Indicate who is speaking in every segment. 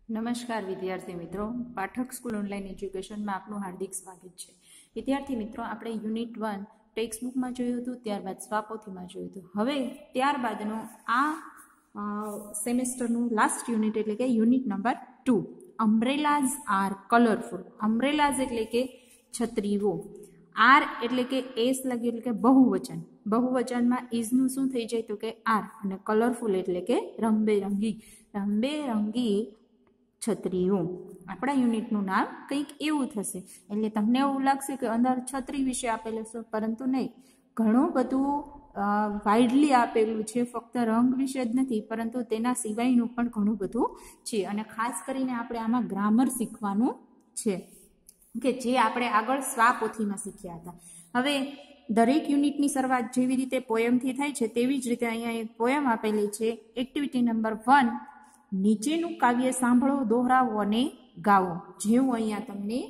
Speaker 1: નમસ્કાર વિદ્યાર્થી મિત્રો, પાઠક સ્કૂલ ઓનલાઈન એજ્યુકેશનમાં આપનું હાર્દિક સ્વાગત છે. વિદ્યાર્થી મિત્રો, આપણે યુનિટ 1 ટેક્સ્ટ બુકમાં જોયું હતું, ત્યારબાદ સ્વાપોથીમાં જોયું હતું. હવે ત્યારબાદનો આ સેમેસ્ટરનું લાસ્ટ યુનિટ એટલે કે યુનિટ નંબર 2, અમ્બ્રેલાઝ આર કલરફુલ. અમ્બ્રેલાઝ એટલે કે છત્રીઓ, આર એટલે કે એસ લગી એટલે કે બહુવચન. બહુવચનમાં ઇઝનું શું થઈ જાય તો કે આર, અને કલરફુલ એટલે કે રંગબેરંગી. રંગબેરંગી છત્રીઓ. આપણા યુનિટનું નામ કંઈક એવું થશે. એટલે તમને એવું લાગશે કે અંદર છત્રી વિશે આપેલું છે, પરંતુ નહીં, ઘણું બધું વાઇડલી આપેલું છે. ફક્ત રંગ વિશે જ નથી, પરંતુ તેના સિવાયનું પણ ઘણું બધું છે. અને ખાસ કરીને આપણે આમાં ગ્રામર શીખવાનું છે, કે જે આપણે આગળ સ્વાપોથીમાં શીખ્યા હતા. હવે દરેક યુનિટની શરૂઆત જેવી રીતે પોયમથી થાય છે, તેવી જ રીતે અહીંયા એક પોયમ આપેલી છે. એક્ટિવિટી નંબર 1, નીચેનું કાવ્ય સાંભળો, દોહરાવો અને ગાઓ. જેવું અહીંયા તમને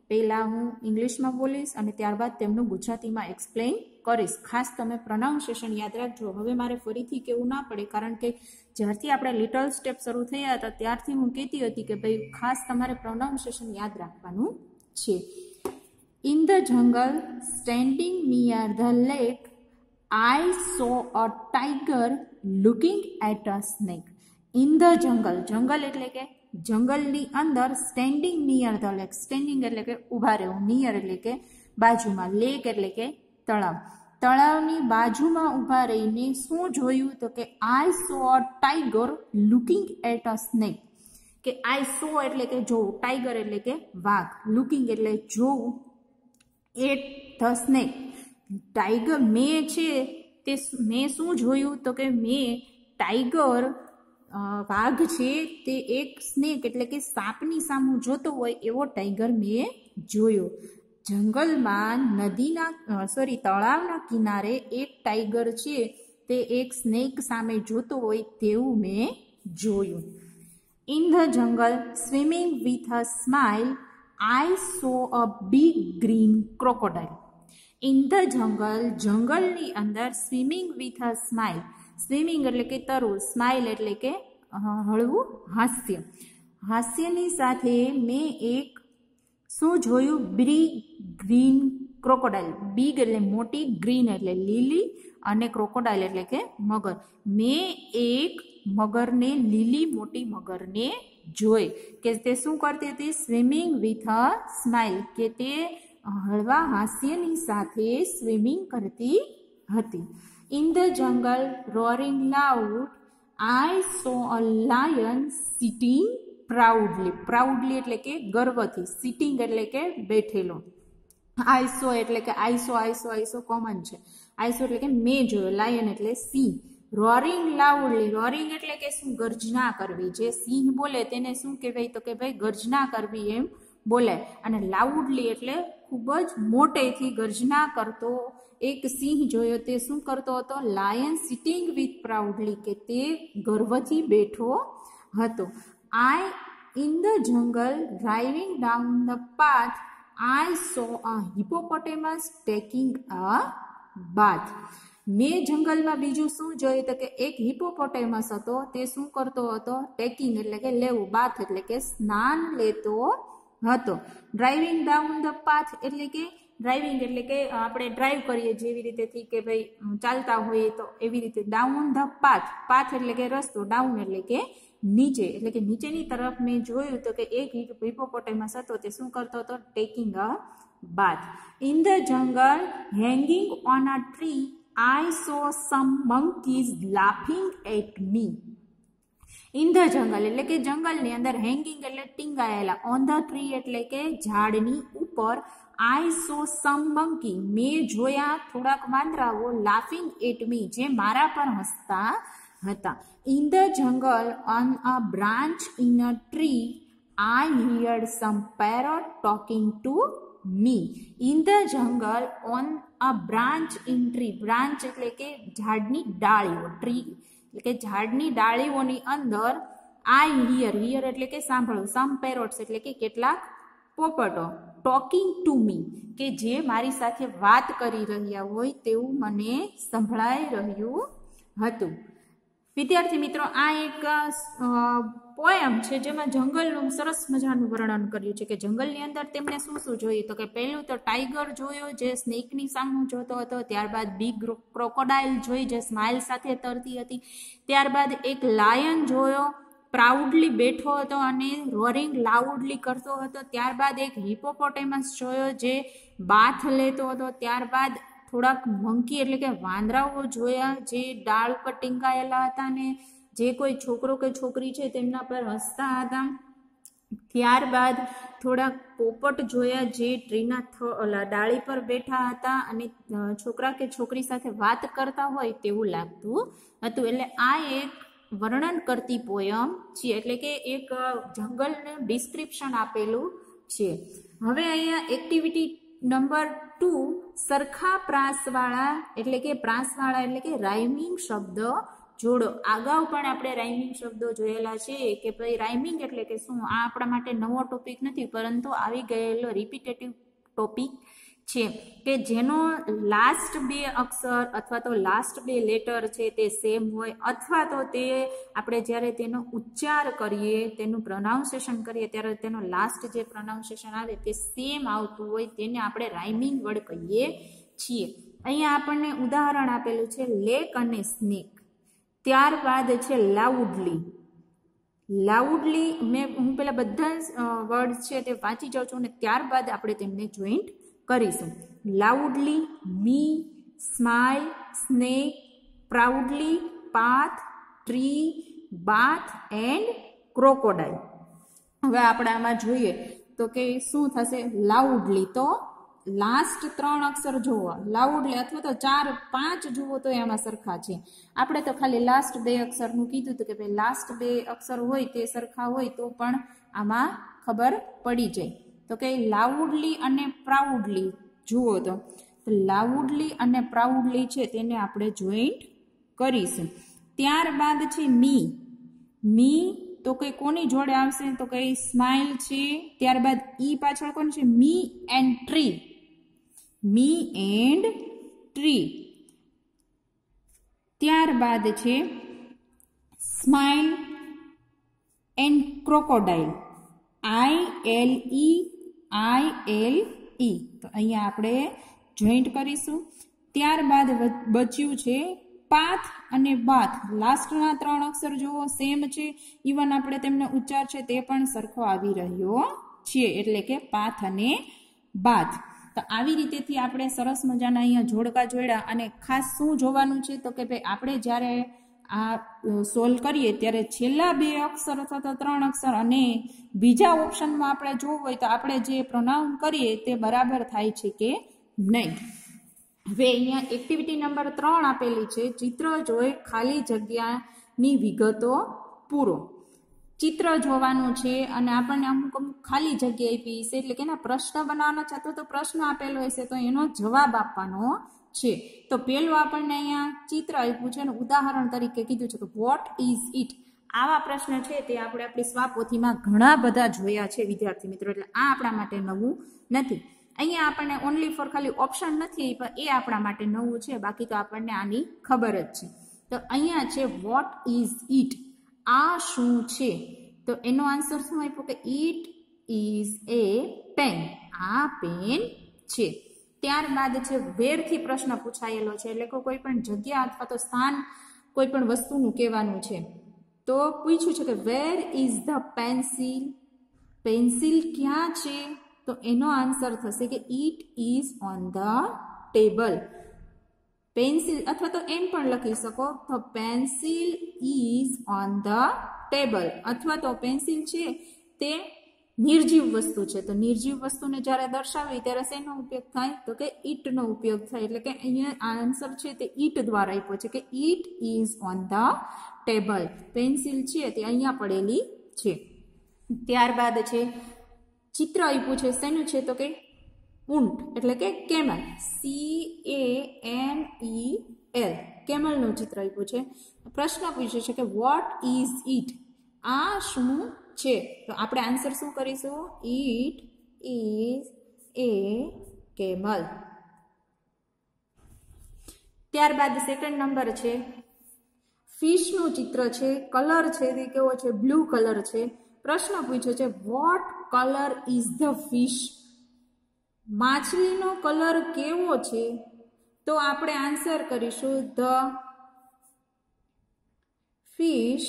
Speaker 1: પહેલાં હું ઇંગ્લિશમાં બોલીશ અને ત્યારબાદ તેમનું ગુજરાતીમાં એક્સપ્લેન કરીશ. ખાસ તમે પ્રોનાઉન્સિએશન યાદ રાખજો. હવે મારે ફરીથી કહેવું ના પડે, કારણ કે જ્યારથી આપણે લિટલ સ્ટેપ શરૂ થયા હતા ત્યારથી હું કહેતી હતી કે ભાઈ ખાસ તમારે પ્રોનાઉન્સિએશન યાદ રાખવાનું છે. In the jungle standing near the lake I saw a tiger looking at a snake. In the jungle, jungle એટલે કે જંગલની અંદર, standing near the lake, standing એટલે કે ઊભા રહેવું, નિયર એટલે કે બાજુમાં, લેક એટલે કે તળાવ. તળાવની બાજુમાં ઊભા રહીને શું જોયું તો કે I saw a tiger looking at a snake. કે આઈ સો એટલે કે જોવું, ટાઈગર એટલે કે વાઘ, લુકિંગ એટલે જોવું, એટ ધ સ્નેક ટાઈગર મેં છે તે મેં શું જોયું તો કે મેં ટાઈગર વાઘ છે તે એક સ્નેક એટલે કે સાપની સામું જોતો હોય એવો ટાઈગર મેં જોયો. જંગલમાં તળાવના કિનારે એક ટાઈગર છે તે એક સ્નેક સામે જોતો હોય તેવું મેં જોયું. ઇન ધ જંગલ swimming with a smile I saw a big green crocodile. In the જંગલ, જંગલની અંદર, swimming with a smile, swimming એટલે કે તરવું, સ્માઇલ એટલે કે હળવું હાસ્ય. હાસ્યની સાથે મેં એક શું જોયું, બિગ ગ્રીન ક્રોકોડાઇલ. બિગ એટલે મોટી, ગ્રીન એટલે લીલી, અને ક્રોકોડાઇલ એટલે કે મગર. મેં એક મગરને, લીલી મોટી મગરને જોઈ. કે તે શું કરતી હતી, સ્વિમિંગ વિથ અ સ્માઇલ, કે તે હળવા હાસ્યની સાથે સ્વિમિંગ કરતી હતી. ઇન ધ જંગલ roaring loud I saw a lion sitting proudly. Proudly એટલે કે ગર્વથી, સિટિંગ એટલે કે બેઠેલો. આઈસો એટલે કે આઈસો કોમન છે. આઈસો એટલે કે મેં જોયો, લાયન એટલે સિંહ. રોરિંગ લાઉડલી, રોરિંગ એટલે કે શું, ગર્જના કરવી. જે સિંહ બોલે તેને શું કહેવાય તો કે ભાઈ ગર્જના કરવી એમ બોલે. અને લાઉડલી એટલે ખૂબ જ મોટેથી ગર્જના કરતો એક સિંહ જોયો. તે શું કરતો હતો, લાયન સિટિંગ વિથ પ્રાઉડલી, કે તે ગર્વથી બેઠો હતો. I in the jungle driving down the path I saw a hippopotamus taking a bath. મેં જંગલમાં બીજું શું જોયું તો કે એક હિપોપોટેમસ હતો, તે શું કરતો હતો, ટેકિંગ એટલે કે લેવું, બાથ એટલે કે સ્નાન લેતો હતો. ડ્રાઇવિંગ ડાઉન ધ પાથ એટલે કે ડ્રાઇવિંગ એટલે કે આપણે ડ્રાઈવ કરીએ જેવી રીતેથી, કે ભાઈ ચાલતા હોઈએ તો એવી રીતે. ડાઉન ધ પાથ, પાથ એટલે કે રસ્તો, ડાઉન એટલે કે નીચે, એટલે કે નીચેની તરફ મેં જોયું તો કે એક હિપોપોટેમસ હતો, તે શું કરતો હતો, taking a bath. In the jungle hanging on a tree I saw some monkeys laughing at me. In the jungle એટલે કે જંગલની અંદર, હેંગિંગ એટલે ટીંગાયેલા, ઓન ધ ટ્રી એટલે કે ઝાડની ઉપર, આઈ સો સમ મંકી મેં જોયા થોડાક વાંદરાઓ, લાફિંગ એટ મી જે મારા પર હસતા હતા. In the jungle on a branch in a tree I heard some parrot talking to me. In the jungle on a branch in tree, branch એટલે કે ઝાડની ડાળીઓ, ટ્રી એટલે કે ઝાડની ડાળીઓની અંદર, આઈ હિયર એટલે કે સાંભળવું, સમ પેરોટ્સ એટલે કે કેટલાક પોપટો, ટોકિંગ ટુ મી કે જે મારી સાથે વાત કરી રહ્યા હોય તેવું મને સંભળાઈ રહ્યું હતું. વિદ્યાર્થી મિત્રો, આ એક પોયમ છે જેમાં જંગલનું સરસ મજાનું વર્ણન કર્યું છે કે જંગલની અંદર તેમણે શું શું જોયું. તો કે પહેલું તો ટાઈગર જોયો જે સ્નેકની સામે જોતો હતો. ત્યારબાદ બિગ ક્રોકોડાઇલ જોઈ જે સ્માઇલ સાથે તરતી હતી. ત્યારબાદ એક લાયન જોયો, પ્રાઉડલી બેઠો હતો અને રોરિંગ લાઉડલી કરતો હતો. ત્યારબાદ એક હિપોપોટેમસ જોયો જે બાથ લેતો હતો. ત્યારબાદ થોડાક મંકી એટલે કે વાંદરાઓ જોયા જે ડાળ પર ટીંગાયેલા હતા ને જે કોઈ છોકરો કે છોકરી છે તેમના પર હસતા હતા. ત્યારબાદ થોડાક પોપટ જોયા જે ટ્રીના ડાળી પર બેઠા હતા અને છોકરા કે છોકરી સાથે વાત કરતા હોય તેવું લાગતું હતું. એટલે આ એક વર્ણન કરતી પોયમ છે, એટલે કે એક જંગલને ડિસ્ક્રિપ્શન આપેલું છે. હવે અહીંયા એક્ટિવિટી નંબર 2, સરખા પ્રાસવાળા એટલે કે રાઇમિંગ શબ્દ જોડો. અગાઉ પણ આપણે રાઇમિંગ શબ્દો જોયેલા છે કે ભાઈ રાઇમિંગ એટલે કે શું. આ આપણા માટે નવો ટોપિક નથી, પરંતુ આવી ગયેલો રિપીટેટિવ ટોપિક છે કે જેનો લાસ્ટ 2 અક્ષર અથવા તો લાસ્ટ 2 લેટર છે તે સેમ હોય અથવા તો તે આપણે જ્યારે તેનો ઉચ્ચાર કરીએ, તેનું પ્રોનાઉન્સિએશન કરીએ ત્યારે તેનો લાસ્ટ જે પ્રોનાઉન્સિએશન આવે તે સેમ આવતું હોય તેને આપણે રાઇમિંગ વર્ડ કહીએ છીએ. અહીંયા આપણને ઉદાહરણ આપેલું છે લેક અને સ્નેક. ત્યારબાદ છે લાઉડલી. હું પેલા બધા વર્ડ છે તે વાંચી જાઉં છું અને ત્યારબાદ આપણે તેમને જોઈન્ટ કરીશું. Loudly, me, smile, snake, proudly, path, tree, bath and crocodile. હવે આપણે આમાં જોઈએ તો કે શું થશે. લાઉડલી તો લાસ્ટ 3 અક્ષર જુઓ, લાઉડલી અથવા તો 4, 5 જુઓ તો એમાં સરખા છે. આપણે તો ખાલી લાસ્ટ 2 અક્ષરનું કીધું હતું કે ભાઈ લાસ્ટ 2 અક્ષર હોય તે સરખા હોય તો પણ આમાં ખબર પડી જાય. તો કે લાઉડલી અને પ્રાઉડલી જુઓ તો લાઉડલી અને પ્રાઉડલી છે તેને આપણે જોઈન્ટ કરીશું. ત્યારબાદ છે મી. તો કઈ કોની જોડે આવશે તો કઈ સ્માઇલ છે. ત્યારબાદ ઈ પાછળ કોણ છે મી એન્ડ ટ્રી. ત્યારબાદ છે સ્માઇલ એન્ડ ક્રોકોડાઇલ. ILE. તો અહીંયા આપણે જોઈન્ટ કરીશું. ત્યારબાદ બચ્યું છે પાથ અને બાથ. લાસ્ટના 3 અક્ષર જુઓ સેમ છે, ઇવન આપણે તેમનો ઉચ્ચાર છે તે પણ સરખો આવી રહ્યો છે, એટલે કે પાથ અને બાથ. તો આવી રીતેથી આપણે સરસ મજાના અહીંયા જોડકા જોડ્યા. અને ખાસ શું જોવાનું છે તો કે ભાઈ આપણે જ્યારે આ સોલ્વ કરીએ ત્યારે છેલ્લા 2 અક્ષર અથવા તો 3 અક્ષર અને બીજા ઓપ્શનમાં આપણે જોવું હોય તો આપણે જે પ્રોનાઉન કરીએ તે બરાબર થાય છે કે નહીં. હવે અહીંયા એક્ટિવિટી નંબર 3 આપેલી છે, ચિત્ર જોઈ ખાલી જગ્યાની વિગતો પૂરો. ચિત્ર જોવાનું છે અને આપણને અમુક ખાલી જગ્યા આપી છે, એટલે કે પ્રશ્ન બનાવવાનો છે અથવા તો પ્રશ્ન આપેલો હશે તો એનો જવાબ આપવાનો છે. તો પેલું આપણને અહીંયા ચિત્ર આપ્યું છે અને ઉદાહરણ તરીકે કીધું છે કે વોટ ઇઝ ઇટ. આવા પ્રશ્ન છે તે આપણે આપણી સ્વાપોથીમાં ઘણા બધા જોયા છે વિદ્યાર્થી મિત્રો, એટલે આ આપણા માટે નવું નથી. અહીંયા આપણને ઓનલી ફોર ખાલી ઓપ્શન નથી પણ એ આપણા માટે નવું છે, બાકી તો આપણને આની ખબર જ છે. તો અહીંયા છે વોટ ઇઝ ઇટ. આ શું છે? તો એનો આન્સર શું આપ્યો કે ઇટ ઇઝ એ પેન. આ પેન છે. ત્યારબાદ છે વેરથી પ્રશ્ન પૂછાયેલો છે, એટલે કે કોઈ પણ જગ્યા અથવા તો સ્થાન કોઈ પણ વસ્તુનું કહેવાનું છે. તો પૂછ્યું છે કે વેર ઇઝ ધ પેન્સિલ. પેન્સિલ ક્યાં છે? તો એનો આન્સર થશે કે it is on the table. Pencil અથવા તો એમ પણ લખી શકો તો pencil is on the table, અથવા તો પેન્સિલ છે તે નિર્જીવ વસ્તુ છે. તો નિર્જીવ વસ્તુને જ્યારે દર્શાવી ત્યારે શેનો ઉપયોગ થાય તો કે ઈટનો ઉપયોગ થાય. એટલે કે અહીંયા આન્સર છે તે ઈટ દ્વારા આપ્યો છે કે it is on the table. Pencil છે તે અહીંયા પડેલી છે. ત્યારબાદ છે ચિત્ર આપ્યું છે, શેનું છે તો કે ઊંટ એટલે કે કેમલ. CAMEL કેમલનું ચિત્ર આપ્યું છે. પ્રશ્ન પૂછ્યો છે કે વોટ ઇઝ ઇટ. આ શું છે? તો આપણે આન્સર શું કરીશું? It is A camel. ત્યારબાદ સેકન્ડ નંબર છે ફિશનું ચિત્ર છે, કલર છે તે કેવો છે, બ્લુ કલર છે. પ્રશ્ન પૂછ્યો છે what colour is the fish. માછલીનો કલર કેવો છે? તો આપણે આન્સર કરીશું ધ ફિશ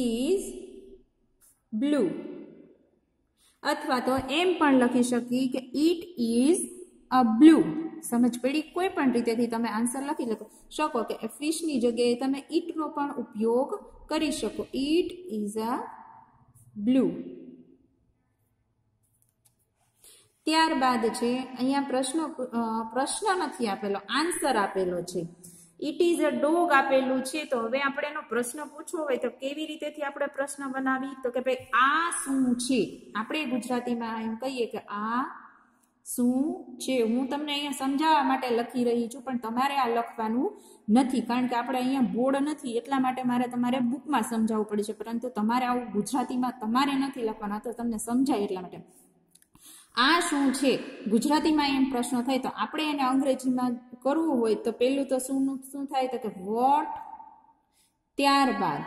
Speaker 1: ઇઝ બ્લુ. અથવા તો એમ પણ લખી શકીએ કે ઇટ ઇઝ અ બ્લુ. સમજ પડી? કોઈ પણ રીતેથી તમે આન્સર લખી શકો કે ફિશની જગ્યાએ તમે ઇટનો પણ ઉપયોગ કરી શકો. It is a blue. ત્યારબાદ છે અહીંયા પ્રશ્ન નથી આપેલો, આન્સર આપેલો છે. ઇટ ઇઝ અ ડોગ આપેલું છે. તો હવે આપણે એનો પ્રશ્ન પૂછવો હોય તો કેવી રીતેથી આપણે પ્રશ્ન બનાવી? તો કે ભાઈ આ શું છે? આપણે ગુજરાતીમાં એમ કહીએ કે આ શું છે. હું તમને અહીંયા સમજાવવા માટે લખી રહી છું, પણ તમારે આ લખવાનું નથી, કારણ કે આપણે અહીંયા બોર્ડ નથી, એટલા માટે મારે તમારે બુકમાં સમજાવવું પડે છે. પરંતુ તમારે આવું ગુજરાતીમાં તમારે નથી લખવાના, તો તમને સમજાય એટલા માટે. આ શું છે ગુજરાતીમાં એમ પ્રશ્ન થાય તો આપણે એને અંગ્રેજીમાં કરવું હોય તો પેલું તો શું થાય તો કે વોટ, ત્યારબાદ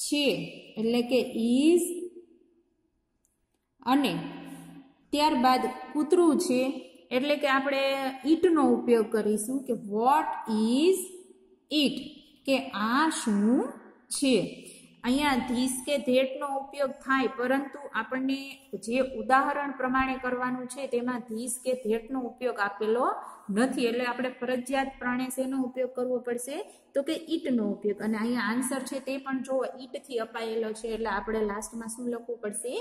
Speaker 1: છે એટલે કે ઇઝ, અને ત્યારબાદ કૂતરું છે એટલે કે આપણે ઈટનો ઉપયોગ કરીશું કે વોટ ઇઝ ઈટ, કે આ શું છે. અહીંયા ધીસ કે ધેટનો ઉપયોગ થાય, પરંતુ આપણને જે ઉદાહરણ પ્રમાણે કરવાનું છે તેમાં ધીસ કે ધેટનો ઉપયોગ આપેલો નથી, એટલે આપણે ફરજિયાતપણે શેનો ઉપયોગ કરવો પડશે તો કે ઈટનો ઉપયોગ. અને અહીંયા આન્સર છે તે પણ જો ઈટથી અપાયેલો છે, એટલે આપણે લાસ્ટમાં શું લખવું પડશે?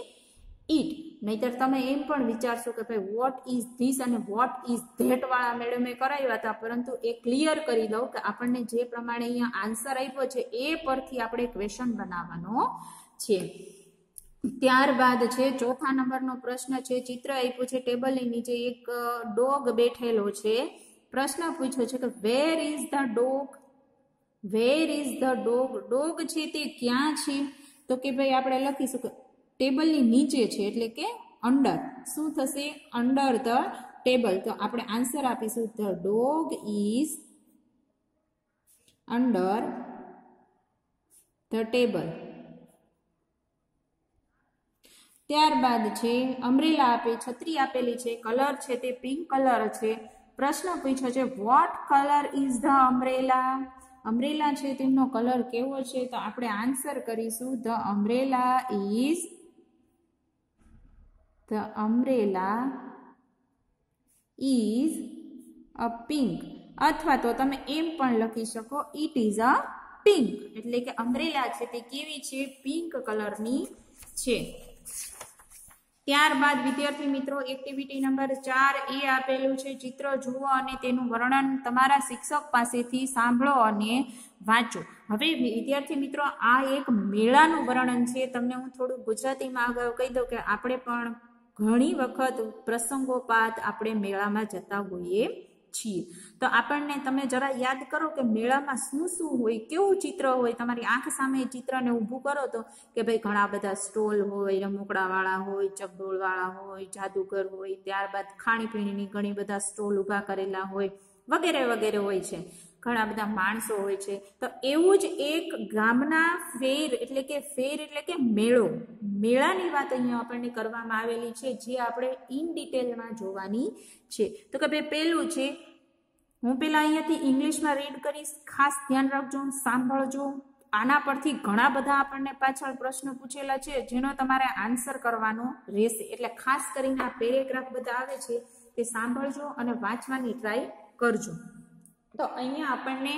Speaker 1: ઈટ. નહીતર તમે એમ પણ વિચારશો કે ભાઈ વોટ ઇઝ ધીસ અને વોટ ઇઝ ધેટ વાળા મેડમે કરાવ્યા હતા, પરંતુ એ ક્લિયર કરી દઉં કે આપણને જે પ્રમાણે અહીંયા આન્સર આપ્યો છે એ પરથી આપણે ક્વેશ્ચન બનાવવાનો છે. ત્યારબાદ છે ચોથા નંબરનો પ્રશ્ન છે. ચિત્ર આપ્યું છે, ટેબલની નીચે એક ડોગ બેઠેલો છે. પ્રશ્ન પૂછ્યો છે કે વેર is the dog. Wear is the dog. Dog છે તે ક્યાં છે? તો કે ભાઈ આપણે લખીશું કે ટેબલની નીચે છે, એટલે કે અંડર. શું થશે? Under the table. તો આપણે આન્સર આપીશું the dog is under the table. ત્યારબાદ છે અમ્બ્રેલા છત્રી આપેલી છે, કલર છે તે પિંક કલર છે. પ્રશ્ન પૂછ્યો છે what colour is the umbrella. Umbrella છે તેમનો કલર કેવો છે? તો આપણે આન્સર કરીશું the umbrella is a pink. અથવા તો તમે એમ પણ લખી શકો ઇટ ઇઝ અ પિંક, એટલે કે અમ્બ્રેલા છે તે કેવી છે? પિંક કલરની છે. ત્યારબાદ વિદ્યાર્થી મિત્રો એક્ટિવિટી નંબર 4 એ આપેલું છે. ચિત્ર જુઓ અને તેનું વર્ણન તમારા શિક્ષક પાસેથી સાંભળો અને વાંચો. હવે વિદ્યાર્થી મિત્રો આ એક મેળાનું વર્ણન છે. તમને હું થોડું ગુજરાતીમાં આગળ કહી દઉં કે આપણે પણ ઘણી વખત પ્રસંગોપાત આપણે મેળામાં જતા હોઈએ છીએ. તો આપણને તમે જરા યાદ કરો કે મેળામાં શું શું હોય, કેવું ચિત્ર હોય. તમારી આંખ સામે ચિત્રને ઊભું કરો તો કે ભાઈ ઘણા બધા સ્ટોલ હોય, રમકડાવાળા હોય, ચકડોળવાળા હોય, જાદુગર હોય, ત્યારબાદ ખાણીપીણીની ઘણી બધા સ્ટોલ ઊભા કરેલા હોય, વગેરે વગેરે હોય છે. ઘણા બધા માણસો હોય છે. તો એવું જ એક ગામના ફેર એટલે કે મેળો, મેળાની વાત અહીંયા આપણને કરવામાં આવેલી છે, જે આપણે ઇન ડિટેલમાં જોવાની છે. તો કે ભાઈ પહેલું છે, હું પેલા અહીંયાથી ઇંગ્લિશમાં રીડ કરીશ, ખાસ ધ્યાન રાખજો, સાંભળજો. આના પરથી ઘણા બધા આપણને પાછળ પ્રશ્નો પૂછેલા છે જેનો તમારે આન્સર કરવાનો રહેશે, એટલે ખાસ કરીને આ પેરેગ્રાફ બધા આવે છે તે સાંભળજો અને વાંચવાની ટ્રાય કરજો. તો અહીંયા આપણને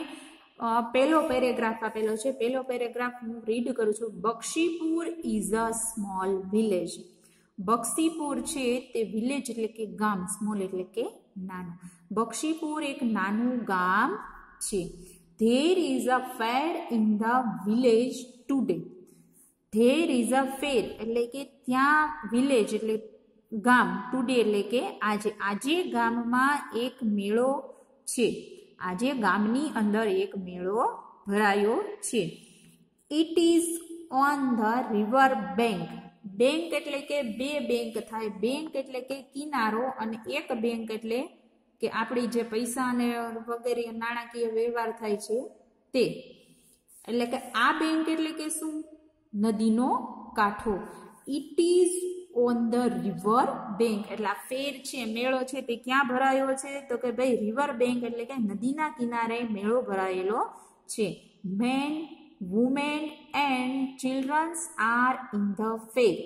Speaker 1: પહેલો પેરેગ્રાફ આપેલો છે. પહેલો પેરેગ્રાફ હું રીડ કરું છું. Bakshipur is a small village. Bakshipur છે તે વિલેજ એટલે કે ગામ, સ્મોલ એટલે કે નાનું. બક્ષીપુર એક નાનું ગામ છે. There is a fair in the village today. There is a fair એટલે કે ત્યાં, વિલેજ એટલે ગામ, ટુડે એટલે કે આજે. આજે ગામમાં એક મેળો છે. આજે ગામની અંદર એક મેળો ભરાયો છે. It is on the river bank. Bank એટલે કે બે બેંક થાય. બેંક એટલે કે કિનારો, અને એક બેંક એટલે કે આપણી જે પૈસા અને વગેરે નાણાકીય વ્યવહાર થાય છે તે એટલે કે આ બેંક એટલે કે શું? નદીનો કાંઠો. It is on the river bank એટલે આ ફેર છે, મેળો છે તે ક્યાં ભરાયો છે? તો કે ભાઈ રિવર બેંક એટલે કે નદીના કિનારે મેળો ભરાયેલો છે. Man, women and childrens are in the fair.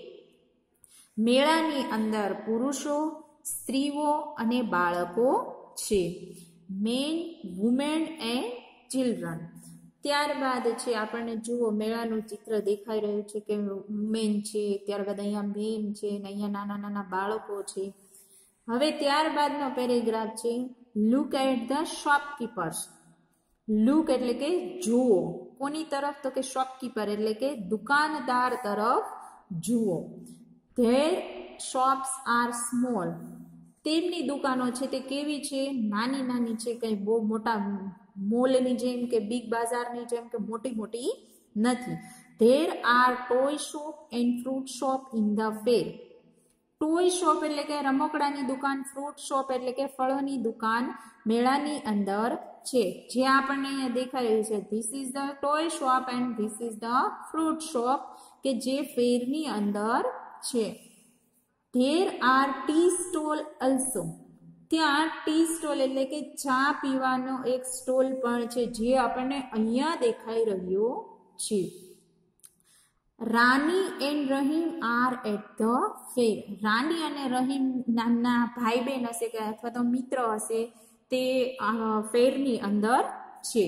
Speaker 1: મેળાની અંદર પુરુષો, સ્ત્રીઓ અને બાળકો છે. Man, women and children. ત્યારબાદ છે આપણને જુઓ મેળાનું ચિત્ર દેખાઈ રહ્યું છે કે વુમેન છે, ત્યારબાદ અહીંયા મેન છે અને અહીંયા નાના નાના બાળકો છે. હવે ત્યારબાદનો પેરેગ્રાફ છે લુક એટ ધ શોપકીપર્સ. લુક એટલે કે જુઓ. કોની તરફ? તો કે શોપકીપર એટલે કે દુકાનદાર તરફ જુઓ. There shops are small. તેમની દુકાનો છે તે કેવી છે? નાની નાની છે, કંઈ બહુ મોટા મોલની જેમ કે બિગ બાજારની જેમ કે મોટી મોટી નથી. There are toy shop and fruit shop in the fair. Toy shop એટલે કે રમકડાની દુકાન, ફ્રૂટ શોપ એટલે કે ફળોની દુકાન મેળાની અંદર છે. જે આપણને અહીંયા દેખાઈ રહ્યું છે this is the toy shop and this is the fruit shop કે જે ફેરની અંદર છે. There R tea stall also. ત્યાં ટી સ્ટોલ એટલે કે ચા પીવાનો એક સ્ટોલ પણ છે જે આપણને અહીંયા દેખાઈ રહ્યો છે. Rani and Rahim are at the fair. Rani અને રહીમ નામના ભાઈ બહેન હશે કે અથવા તો મિત્ર હશે તે ફેરની અંદર છે.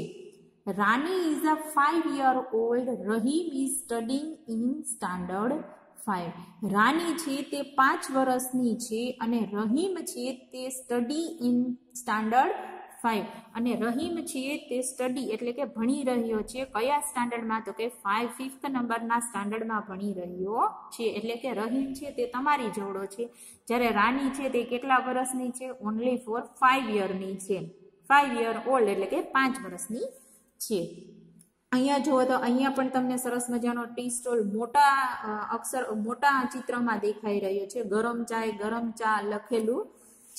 Speaker 1: Rani is a 5 year old. Rahim is studying in standard 5. Rani છે તે 5 વર્ષની છે અને રહીમ છે તે સ્ટડી ઇન સ્ટાન્ડર્ડ 5. અને રહીમ છે તે સ્ટડી એટલે કે ભણી રહ્યો છે. કયા સ્ટાન્ડર્ડમાં? તો કે 5th નંબરના સ્ટાન્ડર્ડમાં ભણી રહ્યો છે. એટલે કે રહીમ છે તે તમારી જોડો છે, જ્યારે રાની છે તે કેટલા વર્ષની છે? ઓનલી ફોર 5 yearની છે. 5 year old એટલે કે 5 વર્ષની છે. અહીંયા જુઓ તો અહીંયા પણ તમને સરસ મજાનો ટી સ્ટોલ મોટા ચિત્રમાં દેખાઈ રહ્યો છે. ગરમ ચા લખેલું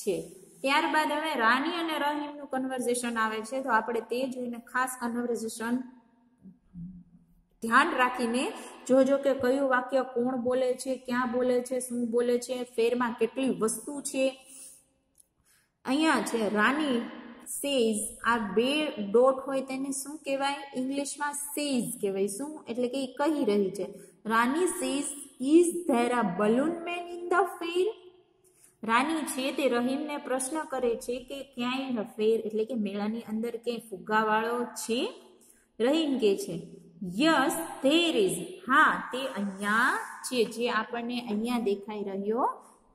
Speaker 1: છે. ત્યારબાદ હવે રાની અને રહીમનું કન્વર્ઝેશન આવે છે, તો આપણે તે જોઈને ખાસ કન્વર્ઝેશન ધ્યાન રાખીને જોજો કે કયું વાક્ય કોણ બોલે છે, ક્યાં બોલે છે, શું બોલે છે, ફેરમાં કેટલી વસ્તુ છે. અહીંયા છે રાની સેઝ. આ બે ડોટ હોય તેને શું કહેવાય? ઇંગ્લિશમાં સેઝ કહેવાય. શું એટલે કે કહી રહી છે. Rani says is there a balloon man in the fair. Rani છે તે રહીમને પ્રશ્ન કરે છે કે ક્યાંય ફેર એટલે કે મેળાની અંદર ક્યાંય ફુગ્ગાવાળો છે? રહીમ કે છે યસ ધેર ઇઝ. હા તે અહીંયા છે, જે આપણને અહીંયા દેખાઈ રહ્યો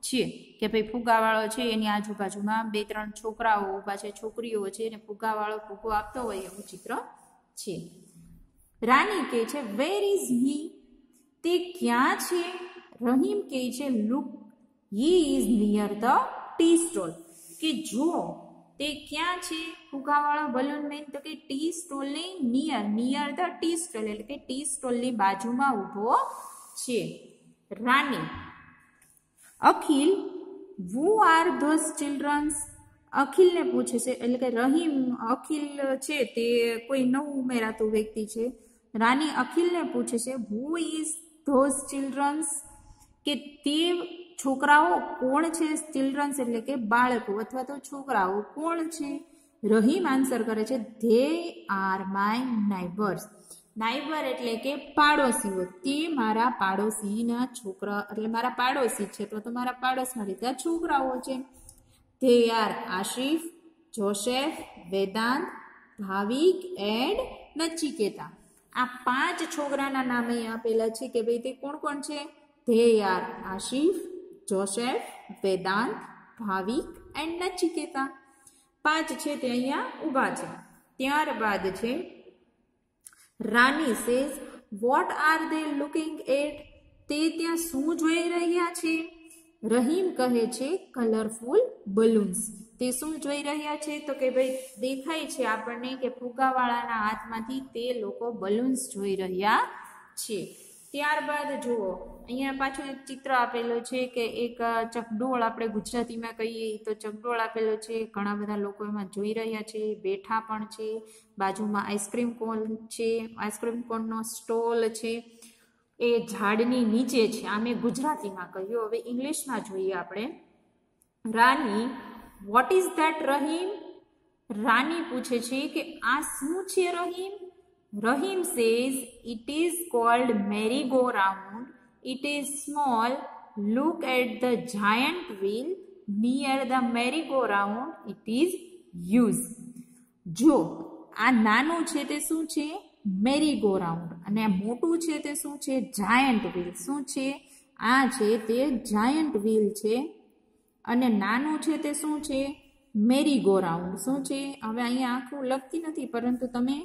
Speaker 1: છે કે ભાઈ ફુગ્ગાવાળો છે. એની આજુબાજુમાં 2-3 છોકરાઓ ઊભા છે, છોકરીઓ છે અને ફુગ્ગાવાળો ફુગ્ગો આપતો હોય એવું ચિત્ર છે. રાની કહે છે વેર ઇઝ હી. તે ક્યાં છે? રહીમ કહે છે look he is near the tea stall. કે જો તે ક્યાં છે ફુગ્ગાવાળો બલૂન મેન? તો કે ટી સ્ટોલની નિયર ધ ટી સ્ટોલ એટલે કે ટી સ્ટોલની બાજુમાં ઊભો છે. રાની અખિલ who are those children? અખિલને પૂછે છે એટલે કે રહીમ અખિલ છે તે કોઈ નવું ઉમેરાતું વ્યક્તિ છે. રાની અખિલને પૂછે છે who is those children? કે તે છોકરાઓ કોણ છે? ચિલ્ડ્રન્સ એટલે કે બાળકો અથવા તો છોકરાઓ કોણ છે? રહીમ આન્સર કરે છે they are my neighbors. નાઈબર એટલે કે પાડોશીઓ. તે મારા પાડોશીના છોકરા એટલે મારા પાડોશી છે, તો મારા પાડોશમાં રહેતા છોકરાઓ છે. They are Asif, Joseph, Vedant, Bhavik and Nachiketa. આ 5 છોકરાના નામ અહીં આપેલા છે કે ભાઈ તે કોણ કોણ છે? They are Asif, Joseph, Vedant, Bhavik and Nachiketa. 5 છે તે અહીંયા ઊભા છે. ત્યારબાદ છે Rani says what are they looking at. તે ત્યાં શું જોઈ રહ્યા છે? રહીમ કહે છે કલરફુલ બલૂન્સ. તે શું જોઈ રહ્યા છે? તો કે ભાઈ દેખાય છે આપણને કે ફુગ્ગાવાળાના હાથમાંથી તે લોકો બલૂન્સ જોઈ રહ્યા છે. ત્યારબાદ જુઓ અહીંયા પાછું એક ચિત્ર આપેલો છે કે એક ચકડોળ આપણે ગુજરાતીમાં કહીએ તો ચકડોળ આપેલો છે. ઘણા બધા લોકો એમાં જોઈ રહ્યા છે, બેઠા પણ છે. બાજુમાં આઈસ્ક્રીમ કોન છે, આઈસ્ક્રીમ કોનનો સ્ટોલ છે. એ ઝાડની નીચે છે. આ મેં ગુજરાતીમાં કહ્યું. હવે ઇંગ્લિશમાં જોઈએ આપણે. રાની, વોટ ઇઝ ધેટ રહીમ? રાની પૂછે છે કે આ શું છે Rahim? Rahim says, it is called merry-go-round. It is small. Look at the giant wheel near the merry-go-round. It is huge. જો આ નાનું છે તે શું છે? મેરી-ગો-રાઉન્ડ. અને આ મોટું છે તે શું છે? Giant wheel. શું છે? આ છે તે જાયન્ટ વ્હીલ છે. અને નાનું છે તે શું છે? મેરી-ગો-રાઉન્ડ. શું છે? હવે અહીંયા આખું લખતી નથી, પરંતુ તમે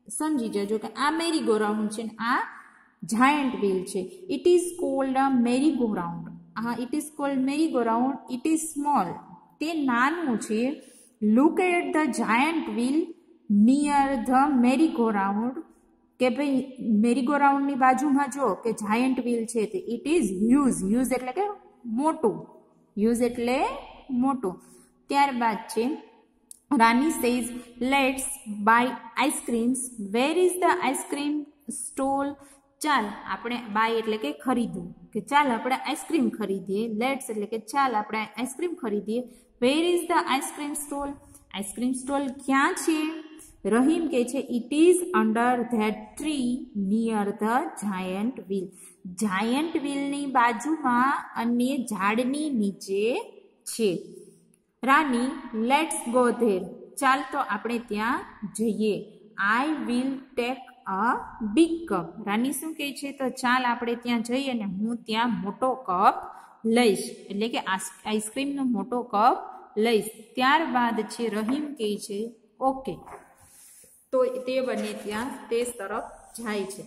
Speaker 1: સમજી જજો કે આ મેરી-ગો-રાઉન્ડ છે ને આ જાયન્ટ વ્હીલ છે. It is called a merry go round. It is called merry go round. It is small. તે નાનું છે. Look at the giant wheel near the merry go round. કે ભાઈ મેરી-ગો-રાઉન્ડની બાજુમાં જો કે જાયન્ટ વ્હીલ છે તે ઇટ ઇઝ હ્યુઝ. હ્યુઝ એટલે કે મોટું. હ્યુઝ એટલે મોટું. ત્યારબાદ છે Rani says, let's buy ice creams. Where is the ice cream stall? ચાલ આપણે બાય એટલે કે ખરીદવું, કે ચાલ આપણે આઈસ્ક્રીમ ખરીદીએ. લેટ્સ એટલે કે ચાલ આપણે આઈસ્ક્રીમ ખરીદીએ. Where is the ice cream stall? Ice cream stall ક્યાં છે? રહીમ કહે છે it is under that tree near the giant wheel. Giant વ્હીલની બાજુમાં અને ઝાડની નીચે છે. Rani, let's go there. ચાલ તો આપણે ત્યાં જઈએ. I will take a big cup. Rani શું કહે છે? તો ચાલ આપણે ત્યાં જઈએ ને હું ત્યાં મોટો કપ લઈશ. એટલે કે આઈસ્ક્રીમનો મોટો કપ લઈશ. ત્યારબાદ છે રહીમ કહે છે ઓકે. તો તે બંને ત્યાં તે તરફ જાય છે.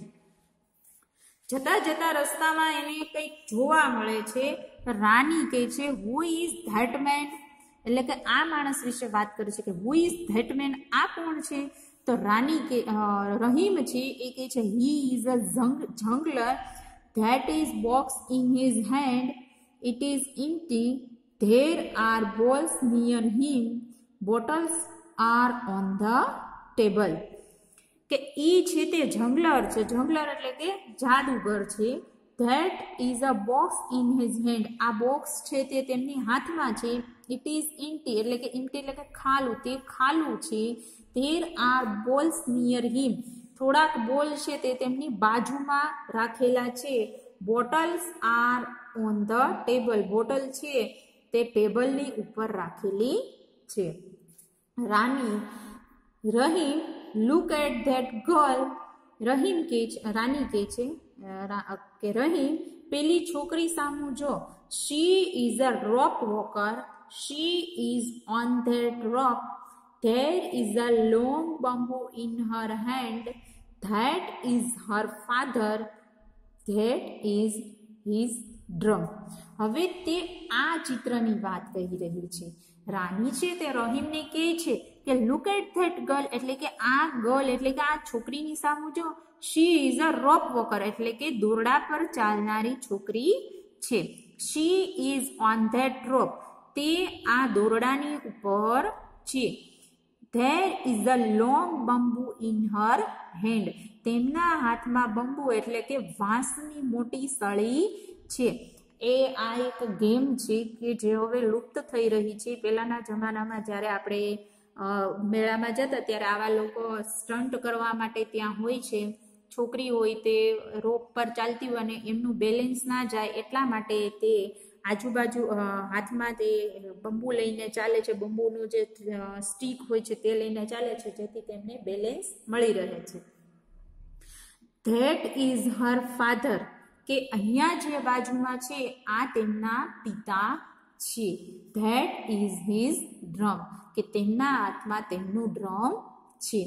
Speaker 1: જતા જતા રસ્તામાં એને કંઈક જોવા મળે છે. રાની કહે છે હુ ઇઝ ધેટ મેન? એટલે કે આ માણસ વિશે વાત કરે છે કે હુ ઇઝ ધેટ મેન? આ કોણ છે? તો રાની કે રહીમ છે એ કહે છે he is a juggler. That is box in his hand. It is empty. There are balls near him. Bottles are on the table. કે ઈ છે તે જંગલર છે. જંગલર એટલે કે જાદુગર છે. That is a box in his hand. આ બોક્સ છે તે તેમની હાથમાં છે. ઇટ ઇઝ ઇમ્પટી એટલે કે ઇમ્પટી એટલે કે ખાલું. તે ખાલું છે. There are balls near him. થોડાક બોલ છે તે તેમની બાજુમાં રાખેલા છે. Bottles are on the table. Bottle છે તે ટેબલની ઉપર રાખેલી છે. Rani, Rahim, look at that girl. Rahim કે છે, રાની કે છે કે રહીમ પેલી છોકરી સામું જો. She is a rope walker. She is on that rope. There is a long bamboo in her hand. That is her father. That is his drum. હવે તે આ ચિત્રની વાત કહી રહી છે. રાની છે તે રહીમને કહે છે કે લુક એટ ધેટ ગર્લ. એટલે કે આ ગર્લ એટલે કે આ છોકરીની સામું જો. She is a rope walker એટલે કે દોરડા પર ચાલનારી છોકરી છે. શી ઇઝ ઓન ધેટ રોપ. તે આ દોરડાની ઉપર છે. There is a long bamboo in her hand. તેમના હાથમાં બંબુ એટલે કે વાંસની મોટી સળી છે. આ એક ગેમ છે કે જે હવે લુપ્ત થઈ રહી છે. પહેલાના જમાનામાં જ્યારે આપણે મેળામાં જતા ત્યારે આવા લોકો સ્ટન્ટ કરવા માટે ત્યાં હોય છે. છોકરી હોય તે રોપ પર ચાલતી હોય અને એમનું બેલેન્સ ના જાય એટલા માટે તે આજુબાજુ હાથમાં તે બંબુ લઈને ચાલે છે. બંબુનું જે સ્ટીક હોય છે તે લઈને ચાલે છે જેથી તેમને બેલેન્સ મળી રહે છે. That is her father. કે અહીંયા જે બાજુમાં છે આ તેમના પિતા છે. That is his drum. કે તેમના હાથમાં તેમનું ડ્રમ છે.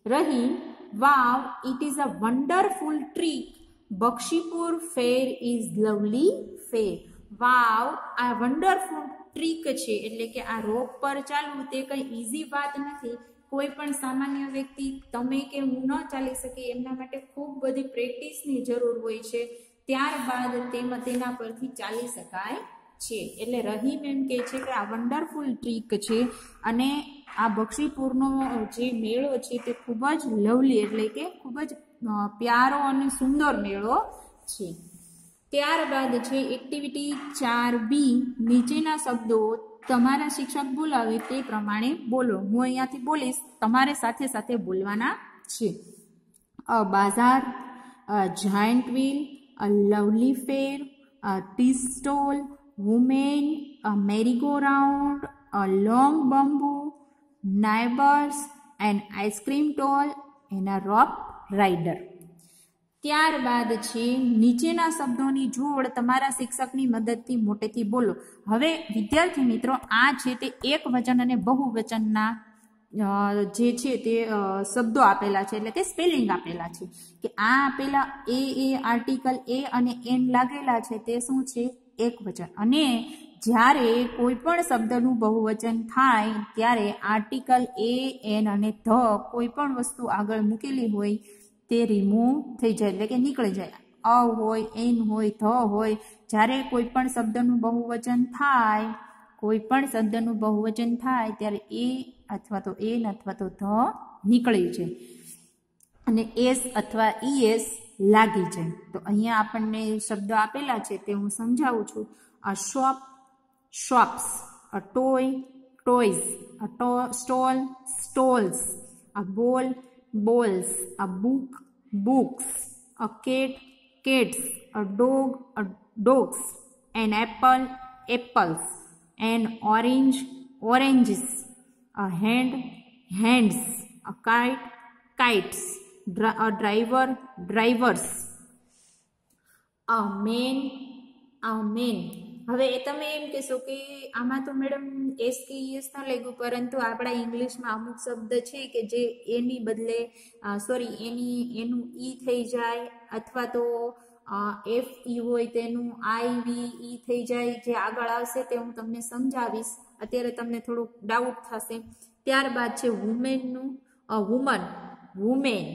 Speaker 1: Rahim, wow, it is a wonderful trick. Bakshipur fair is lovely fair. Wow, આ વન્ડરફુલ ટ્રીક છે એટલે કે આ રોપ પર ચાલવું તે કંઈ ઇઝી વાત નથી. કોઈ પણ સામાન્ય વ્યક્તિ તમે કે હું ન ચાલી શકે એમના માટે ખૂબ બધી પ્રેક્ટિસની જરૂર હોય છે, ત્યારબાદ તેના પરથી ચાલી શકાય છે. એટલે રહીમ એમ કહે છે કે આ વન્ડરફુલ ટ્રીક છે અને આ બક્ષીપુરનો જે મેળો છે તે ખૂબ જ લવલી એટલે કે ખૂબ જ પ્યારો અને સુંદર મેળો છે. ત્યારબાદ છે એક્ટિવિટી 4B, નીચેના શબ્દો તમારા શિક્ષક બોલાવે તે પ્રમાણે બોલો. હું અહીંયાથી બોલીશ, તમારે સાથે સાથે બોલવાના છે. A bazaar, a giant wheel, a lovely fair, a tea stall, women, a merry go round, a long bamboo, neighbours and ice cream stall and a rope rider. ત્યારબાદ છે નીચેના શબ્દોની જોડ તમારા શિક્ષકની મદદથી મોટેથી બોલો. હવે વિદ્યાર્થી મિત્રો, આ છે તે એક વચન અને બહુવચનના જે છે તે શબ્દો આપેલા છે, એટલે કે સ્પેલિંગ આપેલા છે. કે આ આપેલા એ આર્ટિકલ એ અને એન લાગેલા છે તે શું છે? એક વચન. અને જ્યારે કોઈ પણ શબ્દનું બહુવચન થાય ત્યારે આર્ટિકલ એ, એન અને ધ કોઈ પણ વસ્તુ આગળ મૂકેલી હોય તે રિમૂવ થઈ જાય, એટલે કે નીકળી જાય. અ હોય, એન હોય, ધ હોય, જ્યારે કોઈ પણ શબ્દનું બહુવચન થાય, કોઈ પણ શબ્દનું બહુવચન થાય ત્યારે એ અથવા તો એન અથવા તો ધ નીકળી જાય અને એસ અથવા ઈએસ લાગી જાય. તો અહીંયા આપણને શબ્દો આપેલા છે તે હું સમજાવું છું. A shop, shops, a toy, toys, a stall, stalls, a ball, balls, a book, books, a cat, cats, a dog, dogs, an apple, apples, an orange, oranges, a hand, hands, a kite, kites, a driver, drivers, a man, a man. હવે તમે એમ કહેશો કે આમાં તો madam S કે ES ન લાગ્યું, પરંતુ આપણા ઇંગ્લિશમાં અમુક શબ્દ છે કે જે એની બદલે એનું ઈ થઈ જાય, અથવા તો એફ ઈ હોય તેનું આઈ વી ઈ થઈ જાય. જે આગળ આવશે તે હું તમને સમજાવીશ, અત્યારે તમને થોડુંક ડાઉટ થશે. ત્યારબાદ છે વુમેનનું વુમન, વુમેન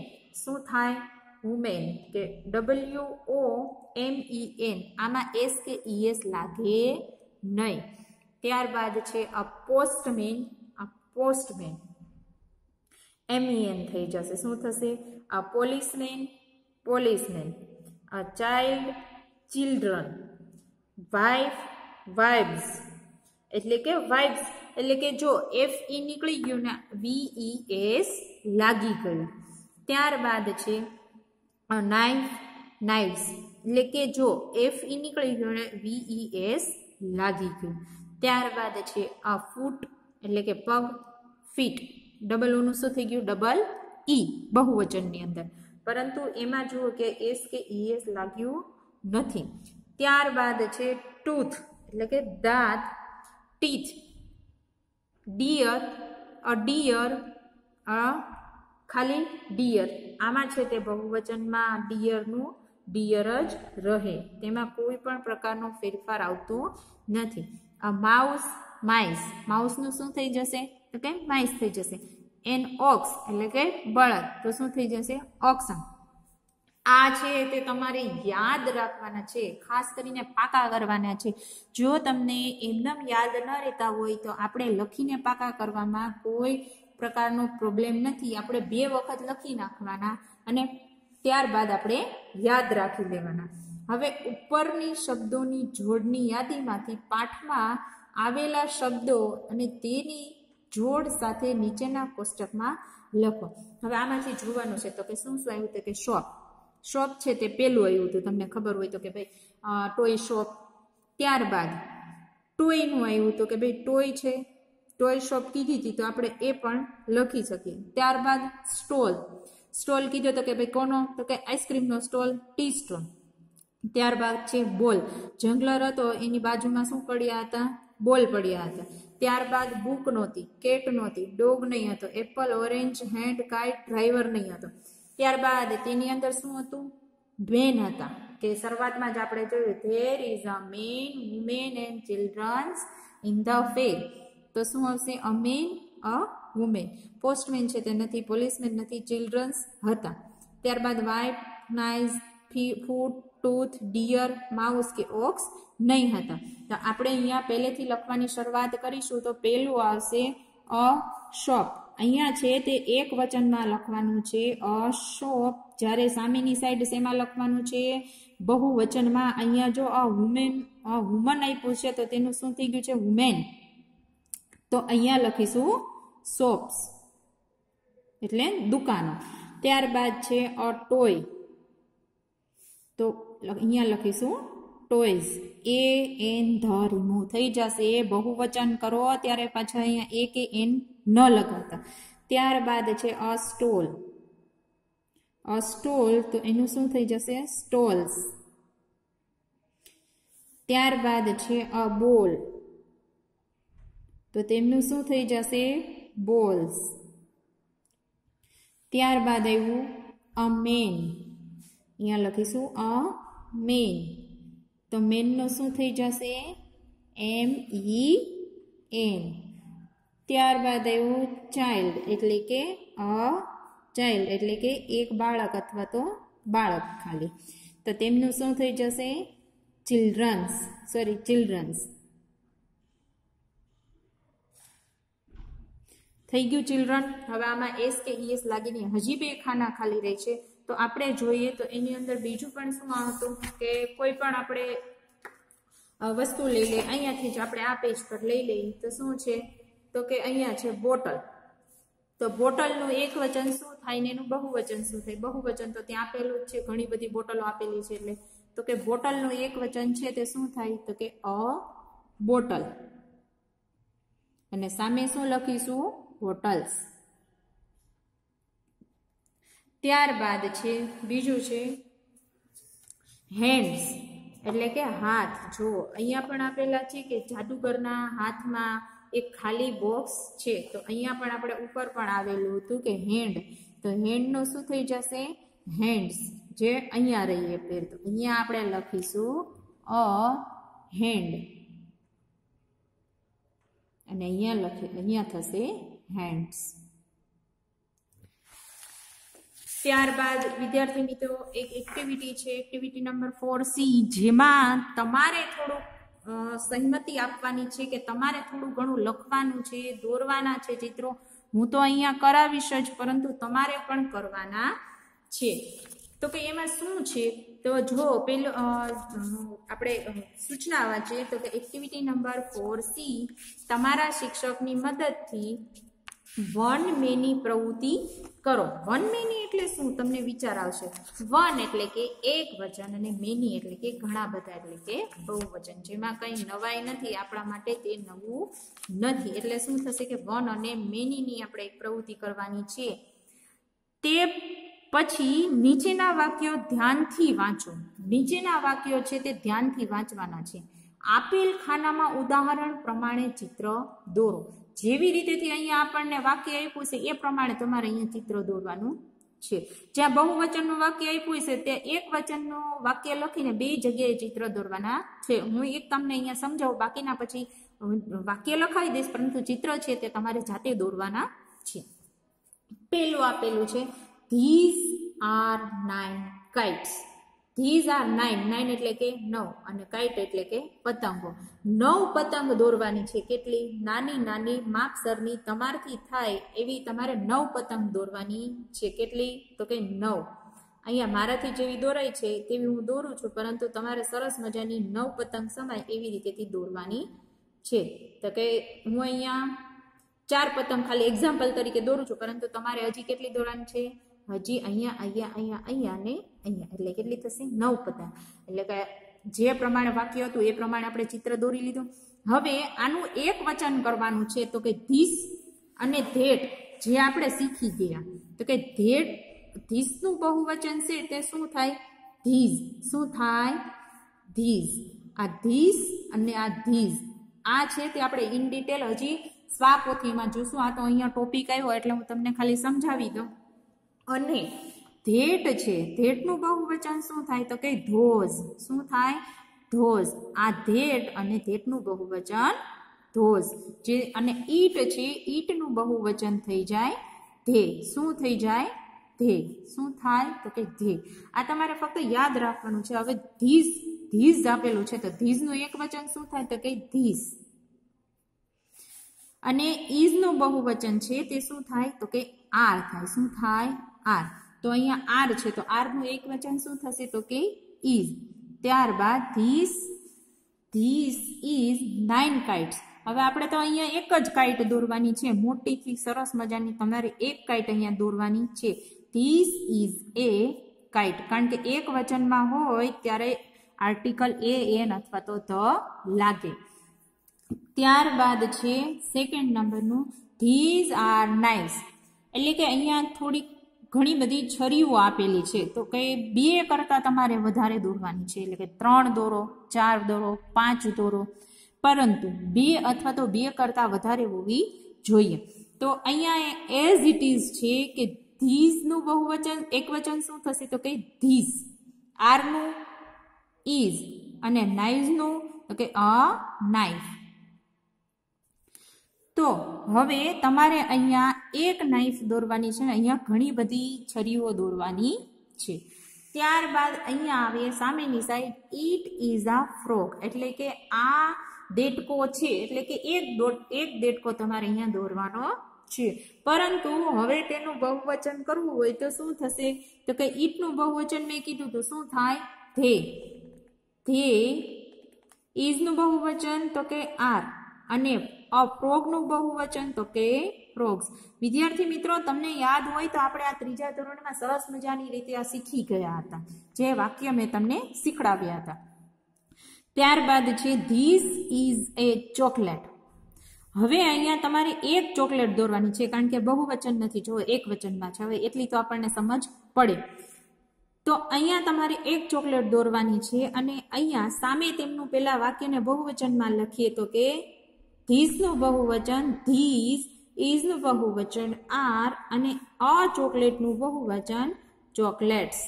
Speaker 1: શું થાય? વુમેન કે WOMEN, આમાં એસ કે ઈએસ લાગે નહીં. ત્યારબાદ છે a postman, a postman MEN થઈ જશે. શું થશે? A policeman, policeman, a child, children, wife, wives, એટલે કે વાઇવ્સ, એટલે કે જો એફ ઈ નીકળી ગયું ને VES લાગી ગયું. ત્યારબાદ છે નાઇફ, નાઇવ્સ, એટલે કે જો એફ ઈ નીકળી ગયું ને VES લાગી ગયું. ત્યારબાદ છે આ ફૂટ, એટલે કે પગ, ફીટ, ડબલ ઓનું શું થઈ ગયું? ડબલ ઈ બહુવચનની અંદર, પરંતુ એમાં જુઓ કે એસ કે ઈએસ લાગ્યું નથી. ત્યારબાદ છે ટૂથ, એટલે કે દાંત, ટીથ, ડિયર, અ ડિયર, ખાલી ડિયર. આમાં છે તે બહુવચનમાં ડિયરનું ડિયર જ રહે, તેમાં કોઈ પણ પ્રકારનો ફેરફાર આવતો નથી. આ માઉસ, માઇસ, માઉસનું શું થઈ જશે? તો કે માઇસ થઈ જશે. એન ઓક્સ, એટલે કે બળદ, તો શું થઈ જશે? ઓક્સન. આ છે તે તમારે યાદ રાખવાના છે, ખાસ કરીને પાકા કરવાના છે. જો તમને એકદમ યાદ ન રહેતા હોય તો આપણે લખીને પાકા કરવામાં કોઈ પ્રકારનો પ્રોબ્લેમ નથી. આપણે 2 વખત લખી નાખવાના અને ત્યારબાદ આપણે યાદ રાખી લેવાના. હવે ઉપરની શબ્દોની જોડની યાદીમાંથી પાઠમાં આવેલા શબ્દો અને તેની જોડ સાથે નીચેના કોષ્ટકમાં લખો. હવે આમાંથી જોવાનું છે તો કે શું શું આવ્યું? તો કે શોપ, શોપ છે તે પહેલું આવ્યું હતું, તમને ખબર હોય તો કે ભાઈ ટોય શોપ. ત્યારબાદ ટોયનું આવ્યું તો કે ભાઈ ટોય છે, ટોય શોપ કીધી હતી તો આપણે એ પણ લખી શકીએ. ત્યારબાદ સ્ટોલ, સ્ટોલ કીધો તો કે ભાઈ કોનો? તો કે આઈસ્ક્રીમનો સ્ટોલ, ટી સ્ટોલ. ત્યારબાદ છે બોલ, જંગલર હતો એની બાજુમાં શું પડ્યા હતા? બોલ પડ્યા હતા. ત્યારબાદ બુક નહોતી, કેટ નહોતી, ડોગ નહીં હતો, Apple, orange, hand, kite, driver નહીં હતો. ત્યારબાદ તેની અંદર શું હતું? વેન હતા, કે શરૂઆતમાં જ આપણે જોયું there is a man, women and childrens in the fair. તો શું આવશે? A man, a women. Postman છે તે નથી, પોલીસમેન નથી, ચિલ્ડ્રન્સ હતા. ત્યારબાદ white, nice, foot, tooth, deer, mouse કે ઓક્સ નહીં હતા. તો આપણે અહીંયા પહેલેથી લખવાની શરૂઆત કરીશું. તો પહેલું આવશે અ શોપ. અહીંયા છે તે એક વચનમાં લખવાનું છે અ શોપ. જ્યારે સામેની સાઈડ શેમાં લખવાનું છે? બહુવચનમાં. અહીંયા જો વુમન આપ્યું છે તો તેનું શું થઈ ગયું છે? વુમેન. તો અહીંયા લખીશું શોપ્સ એટલે દુકાનો. ત્યારબાદ છે અ ટોય. તો અહીંયા લખીશું toys. A an the remove થઈ જશે. બહુવચન કરો ત્યારે પાછા અહીંયા એ કે એન ન લગાવતા. ત્યારબાદ છે અ સ્ટોલ. અ સ્ટોલ તો એનું શું થઈ જશે? સ્ટોલ્સ. ત્યારબાદ છે અ બોલ. તો તેમનું શું થઈ જશે? બોલ્સ. ત્યારબાદ આવ્યું અ મેન. અહીંયા લખીશું અ મેન. તો મેનનું શું થઈ જશે? MEN. ત્યારબાદ આવ્યું ચાઇલ્ડ એટલે કે અ ચાઇલ્ડ એટલે કે એક બાળક અથવા તો બાળક ખાલી. તો તેમનું શું થઈ જશે? ચિલ્ડ્રન્સ. થઈ ગયું ચિલ્ડ્રન. હવે આમાં એસ કે ઈએસ લાગીને હજી બે ખાના ખાલી રહે છે. તો આપણે જોઈએ તો એની અંદર બીજું પણ શું હતું કે કોઈ પણ આપણે વસ્તુ લઈ લઈએ. અહીંયાથી જ આપણે આ પેજ પર લઈ લઈએ તો શું છે? તો કે અહીંયા છે બોટલ. તો બોટલનું એક વચન શું થાય ને એનું બહુવચન શું થાય? બહુવચન તો ત્યાં આપેલું જ છે, ઘણી બધી બોટલો આપેલી છે. એટલે તો કે બોટલનું એક વચન છે તે શું થાય? તો કે અ બોટલ. અને સામે શું લખીશું? બોટલ્સ. ત્યારબાદ છે બીજું છે હેન્ડ્સ એટલે કે હાથ. જો અહીંયા પણ આપેલા છે કે જાદુગરના હાથમાં એક ખાલી બોક્સ છે. તો અહીંયા પણ આપણે ઉપર પણ આવેલું હતું કે હેન્ડ. તો હેન્ડનું શું થઈ જશે? હેન્ડ્સ. જે અહીંયા રહીએ પેર. તો અહીંયા આપણે લખીશું અ હેન્ડ અને અહીંયા થશે હેન્ડ્સ. ત્યારબાદ વિદ્યાર્થી મિત્રો એક એક્ટિવિટી છે, એક્ટિવિટી નંબર 4C, જેમાં તમારે થોડુંક સહમતિ આપવાની છે કે તમારે થોડું ઘણું લખવાનું છે, દોરવાના છે ચિત્રો. હું તો અહીંયા કરાવીશ જ, પરંતુ તમારે પણ કરવાના છે. તો કે એમાં શું છે? તો જો પેલું આપણે સૂચના વાંચીએ તો કે એક્ટિવિટી નંબર 4C, તમારા શિક્ષકની મદદથી વન મેની પ્રવૃત્તિ કરો. વન મેની એટલે શું? તમને વિચાર આવશે. વન એટલે કે એક વચન અને મેની એટલે કે ઘણા બધા એટલે કે બહુવચન. જેમાં કંઈ નવાઈ નથી, આપણા માટે તે નવું નથી. એટલે શું થશે કે વન અને મેનીની આપણે એક પ્રવૃત્તિ કરવાની છે. તે પછી નીચેના વાક્યો ધ્યાનથી વાંચો. નીચેના વાક્યો છે તે ધ્યાનથી વાંચવાના છે. આપેલ ખાનામાં ઉદાહરણ પ્રમાણે ચિત્ર દોરો. જેવી રીતેથી અહીંયા આપણને વાક્ય આપ્યું છે એ પ્રમાણે તમારે અહીંયા ચિત્ર દોરવાનું છે. જ્યાં બહુવચનનું વાક્ય આપ્યું છે તે એક વચનનું વાક્ય લખીને બે જગ્યાએ ચિત્ર દોરવાના છે. હું એક તમને અહીંયા સમજાવું, બાકીના પછી વાક્ય લખાવી દઈશ, પરંતુ ચિત્ર છે તે તમારે જાતે દોરવાના છે. પેલું આપેલું છે these are 9 kites. These are 9 એટલે કે 9 અને કાઇટ એટલે કે પતંગો. 9 પતંગ દોરવાની છે. કેટલી? નાની નાની માપસરની તમારથી થાય એવી તમારે 9 પતંગ દોરવાની છે. કેટલી? તો કે 9. અહીંયા મારાથી જેવી દોરાય છે તેવી હું દોરું છું, પરંતુ તમારે સરસ મજાની 9 પતંગ સમાય એવી રીતેથી દોરવાની છે. તો કે હું અહીંયા 4 પતંગ ખાલી એક્ઝામ્પલ તરીકે દોરું છું, પરંતુ તમારે હજી કેટલી દોરવાની છે? હજી અહીંયા ને અહીંયા. એટલે કેટલી થશે? 9 પતંગ. એટલે કે જે પ્રમાણે વાક્ય હતું એ પ્રમાણે આપણે ચિત્ર દોરી લીધું. હવે આનું એક વચન કરવાનું છે. તો કે ધીસ અને ધેટ જે આપણે શીખી ગયા. તો કે ધીસનું બહુવચન છે તે શું થાય? ધીઝ. શું થાય? ધીઝ. આ ધીસ અને આ ધીઝ આ છે તે આપણે ઇન ડિટેલ હજી સ્વાપોથીમાં જોશું. આ તો અહીંયા ટોપિક આવ્યો એટલે હું તમને ખાલી સમજાવી દઉં. અને ધેટ છે, ધેટનું બહુવચન શું થાય? તો કે ધોઝ. શું થાય? ધોઝ. આ ધેટ અને ધેટનું બહુવચન ધોઝ. જે અને ઈટ છે, ઈટનું બહુવચન થઈ જાય ધે. શું થઈ જાય? ધે. શું થાય? તો કે ધે. આ તમારે ફક્ત યાદ રાખવાનું છે. હવે ધીઝ આપેલું છે, તો ધીઝનું એક વચન શું થાય? તો કે ધીઝ. અને ઈઝનું બહુવચન છે તે શું થાય? તો કે આર થાય. શું થાય? આર. તો અહીંયા આર છે, તો આરનું એક વચન શું થશે? તો કે ઈઝ. ત્યારબાદ ધીસ ઇઝ 9 kites. હવે આપણે તો અહીંયા એક જ કાઇટ દોરવાની છે, મોટીથી સરસ મજાની તમારે એક કાઇટ અહીંયા દોરવાની છે. This is A kite. કારણ કે એક વચનમાં હોય ત્યારે આર્ટિકલ એન અથવા તો ધ લાગે. ત્યારબાદ છે સેકન્ડ નંબરનું ધીઝ આર નાઇસ. એટલે કે અહીંયા થોડીક ઘણી બધી છરીઓ આપેલી છે, તો કે 2 કરતાં તમારે વધારે દોરવાની છે. એટલે કે 3 દોરો, 4 દોરો, 5 દોરો, પરંતુ 2 અથવા તો 2 કરતાં વધારે હોવી જોઈએ. તો અહીંયા એઝ ઇટ ઇઝ છે કે ધીઝનું બહુવચન એક વચન શું થશે? તો કે ધીઝ. આરનું ઇઝ અને નાઇઝનું તો કે અ નાઇફ. તો હવે તમારે અહીંયા એક નાઇફ દોરવાની છે, અહીંયા ઘણી બધી છરીઓ દોરવાની છે. ત્યારબાદ અહીંયા આવે સામેની side it is a frog. એટલે કે આ દેડકો છે, એટલે કે એક દેડકો તમારે અહીંયા દોરવાનો છે. પરંતુ હવે તેનું બહુવચન કરવું હોય તો શું થશે? તો કે ઈટનું બહુવચન મેં કીધું તો શું થાય? ધે. ધે. ઇઝનું બહુવચન તો કે આર. અને ફ્રોગનું બહુવચન તો કે ફ્રોગ્સ. વિદ્યાર્થી મિત્રો, તમને યાદ હોય તો આપણે આ 3જા ધોરણમાં સરસ મજાની રીતે આ શીખી ગયા હતા, જે વાક્ય મેં તમને શીખડાવ્યા હતા. ત્યારબાદ છે ધીસ ઇઝ એ ચોકલેટ. હવે અહીંયા તમારે એક ચોકલેટ દોરવાની છે, કારણ કે બહુવચન નથી, જો એક વચનમાં છે. હવે એટલી તો આપણને સમજ પડે. તો અહીંયા તમારે એક ચોકલેટ દોરવાની છે, અને અહીંયા સામે તેમનું પેલા વાક્યને બહુવચનમાં લખીએ તો કે ધીસનું બહુવચન ધીસ, ઇઝનું બહુવચન આર, અને અ ચોકલેટનું બહુવચન ચોકલેટ્સ.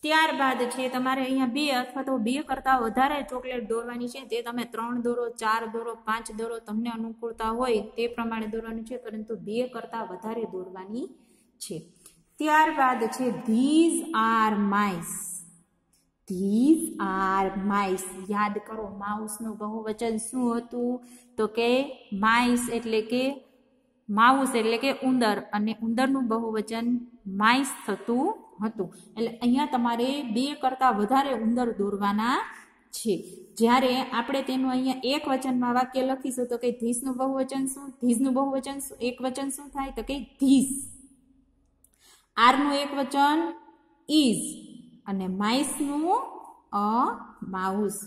Speaker 1: ત્યારબાદ છે તમારે અહીંયા 2 અથવા તો 2 કરતાં વધારે ચોકલેટ દોરવાની છે. તે તમે 3 દોરો, 4 દોરો, 5 દોરો, તમને અનુકૂળતા હોય તે પ્રમાણે દોરવાનું છે, પરંતુ 2 કરતાં વધારે દોરવાની છે. ત્યારબાદ છે these are mice. These are mice. યાદ કરો, માઉસનું બહુવચન શું હતું? તો કે માઇસ એટલે કે માઉસ એટલે કે ઉંદર, અને ઉંદરનું બહુવચન માઇસ થતું હતું. એટલે અહીંયા તમારે 2 કરતાં વધારે ઉંદર દોરવાના છે. જ્યારે આપણે તેનું અહીંયા એક વચનમાં વાક્ય લખીશું તો કે ધીસનું બહુવચન શું? ધીઝનું બહુવચન એક વચન શું થાય? તો કે ધીસ. આરનું એક વચન ઇઝ, અને માઇસનું અ માઉસ.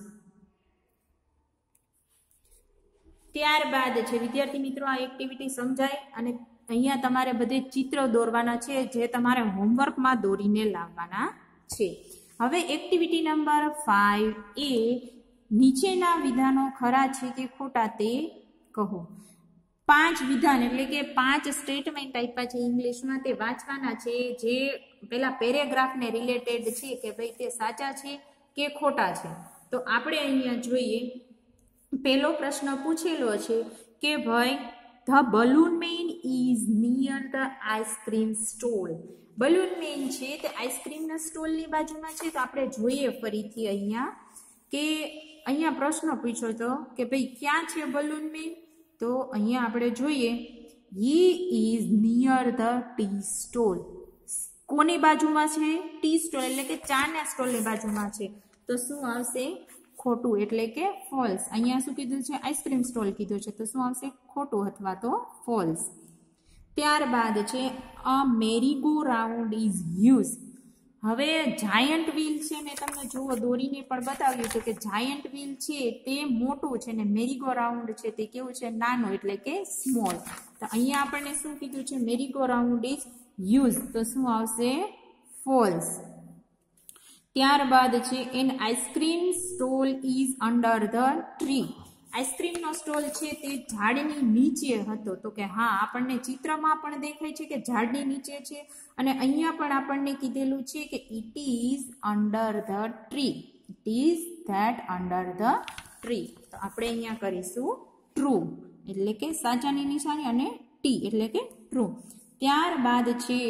Speaker 1: ત્યારબાદ છે વિદ્યાર્થી મિત્રો, આ એક્ટિવિટી સમજાય, અને અહીંયા તમારે બધે ચિત્ર દોરવાના છે, જે તમારે હોમવર્કમાં દોરીને લાવવાના છે. હવે એક્ટિવિટી નંબર 5 એ નીચેના વિધાનો ખરા છે કે ખોટા તે કહો. 5 વિધાન એટલે કે 5 સ્ટેટમેન્ટ આપ્યા છે ઇંગ્લિશમાં, તે વાંચવાના છે, જે પેલા પેરેગ્રાફને રિલેટેડ છે, કે ભાઈ તે સાચા છે કે ખોટા છે. તો આપણે અહીંયા જોઈએ, પહેલો પ્રશ્ન પૂછેલો છે કે ભાઈ the balloon man is near the ice cream stall. Balloon man છે તે આઈસ્ક્રીમના સ્ટોલની બાજુમાં છે. તો આપણે જોઈએ ફરીથી અહીંયા કે અહીંયા પ્રશ્ન પૂછ્યો હતો કે ભાઈ ક્યાં છે બલૂન મેન? તો અહીંયા આપણે જોઈએ he is near the tea stall. કોની બાજુમાં છે? ટી સ્ટોલ એટલે કે ચાના સ્ટોલની બાજુમાં છે. તો શું આવશે? ખોટું, એટલે કે ફોલ્સ. અહીંયા શું કીધું છે? આઈસ્ક્રીમ સ્ટોલ કીધું છે, તો શું આવશે? ખોટું અથવા તો ફોલ્સ. ત્યારબાદ છે અ મેરી ગો રાઉન્ડ ઇઝ યુઝ. હવે જાયન્ટ વ્હીલ છે, મેં તમને જુઓ દોરીને પણ બતાવ્યું છે કે જાયન્ટ વ્હીલ છે તે મોટું છે, ને મેરી ગો રાઉન્ડ છે તે કેવું છે? નાનું, એટલે કે સ્મોલ. તો અહીંયા આપણને શું કીધું છે? Merry go round is use, તો શું આવશે? ફોલ્સ. ત્યારબાદ છે an ice cream stall is under the tree. આઈસ્ક્રીમનો સ્ટોલ છે તે ઝાડની નીચે હતો. તો કે હા, આપણને ચિત્રમાં પણ દેખાય છે કે ઝાડની નીચે છે, અને અહીંયા પણ આપણને કીધેલું છે કે it is under the tree. It is that under the tree. તો આપણે અહીંયા કરીશું ટ્રુ એટલે કે સાચાની નિશાની અને ટી એટલે કે ટ્રુ. ત્યારબાદ છે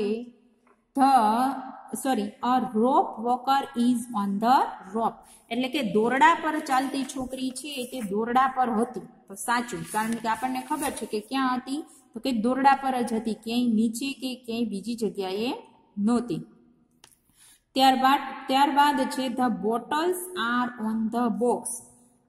Speaker 1: a rope walker is on the rope એટલે કે દોરડા પર ચાલતી છોકરી છે તે દોરડા પર હતી. તો સાચું, કારણ કે આપણને ખબર છે કે ક્યાં હતી, તો કે દોરડા પર જ હતી, ક્યાંય નીચે કે ક્યાંય બીજી જગ્યાએ નહોતી. ત્યારબાદ છે the bottles are on the box.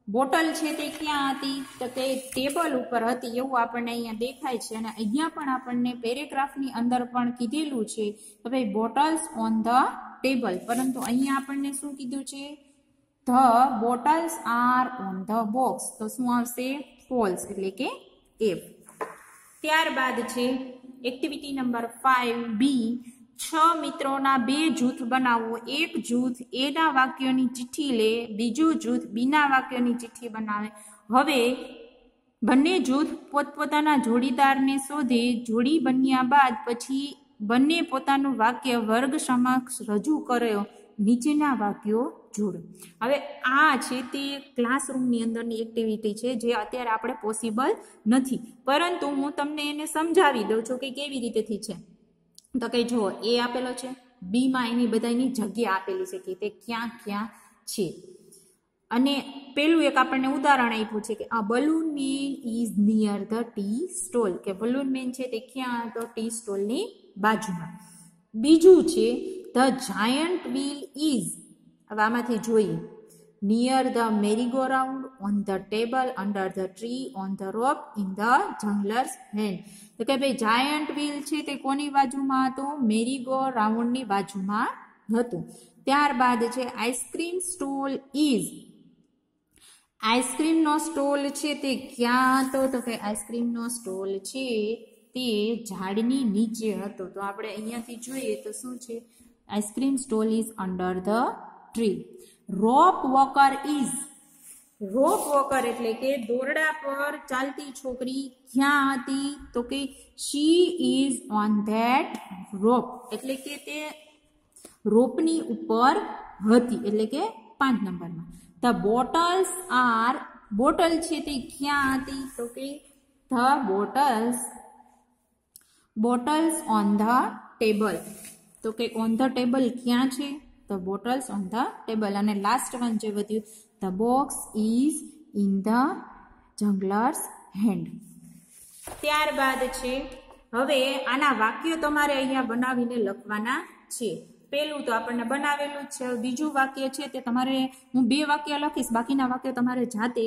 Speaker 1: Bottle છે તે ક્યાં હતી, તો કે ટેબલ ઉપર હતી એવું આપણને અહીંયા દેખાય છે. અને અહીંયા પણ આપણને પેરેગ્રાફની અંદર પણ કીધેલું છે કે ભાઈ બોટલ્સ ઓન ધ ટેબલ, પરંતુ અહીંયા આપણને શું કીધું છે, the bottles are on the box. તો શું આવશે, ફોલ્સ એટલે કે એફ. ત્યારબાદ છે એક્ટિવિટી નંબર 5B. 6 મિત્રોના 2 જૂથ બનાવો. એક જૂથ એ ના વાક્યોની ચિઠ્ઠી લે, બીજું જૂથ બી ના વાક્યોની ચિઠ્ઠી બનાવે. હવે બંને જૂથ પોતપોતાના જોડીદારને શોધે. જોડી બન્યા બાદ પછી બંને પોતાનું વાક્ય વર્ગ સમક્ષ રજૂ કર્યો. નીચેના વાક્યો જોડો. હવે આ છે તે ક્લાસરૂમની અંદરની એક્ટિવિટી છે જે અત્યારે આપણે પોસિબલ નથી, પરંતુ હું તમને એને સમજાવી દઉં છું કે કેવી રીતેથી છે. તો કે જુઓ, એ આપેલો છે, બી માં એની બધાની જગ્યા આપેલી છે કે તે ક્યાં ક્યાં છે. અને પેલું એક આપણને ઉદાહરણ આપ્યું છે કે આ balloon man is near the tea stall, કે બલૂન મેન છે તે ક્યાં, તો ટી સ્ટોલની બાજુમાં. બીજું છે ધ જાયન્ટ વ્હીલ ઇઝ, હવે આમાંથી જોઈએ, near the merry go round, on the table, under the tree, on the rope, in the juggler's hand. તો કે ભાઈ જાયન્ટ વ્હીલ છે તે કોની બાજુમાં હતું, મેરીગો રાઉન્ડની બાજુમાં હતું. ત્યારબાદ છે આઈસ્ક્રીમ સ્ટોલ ઇઝ, આઈસ્ક્રીમનો સ્ટોલ છે તે ક્યાં હતો, તો કે આઈસ્ક્રીમનો સ્ટોલ છે તે ઝાડની નીચે હતો. તો આપણે અહીંયાથી જોઈએ તો શું છે, ice cream stall is under the tree. Rope walker is, rope walker એટલે કે દોરડા પર ચાલતી છોકરી ક્યાં હતી, તો કે શી ઇઝ ઓન ધેટ રોપ એટલે કે તે રોપની ઉપર હતી, એટલે કે 5 નંબરમાં. ધ બોટલ્સ આર, બોટલ છે તે ક્યાં હતી, તો કે the bottles on the table. તો કે ઓન ધ ટેબલ ક્યાં છે, the bottles on the table. અને લાસ્ટ વન જે વધ્યું, the box is in the juggler's hand. ત્યારબાદ છે હવે આના વાક્યો તમારે અહીંયા બનાવીને લખવાના છે. પેલું તો આપણને બનાવેલું જ છે. બીજું વાક્ય છે તે તમારે, હું 2 વાક્ય લખીશ, બાકીના વાક્યો તમારે જાતે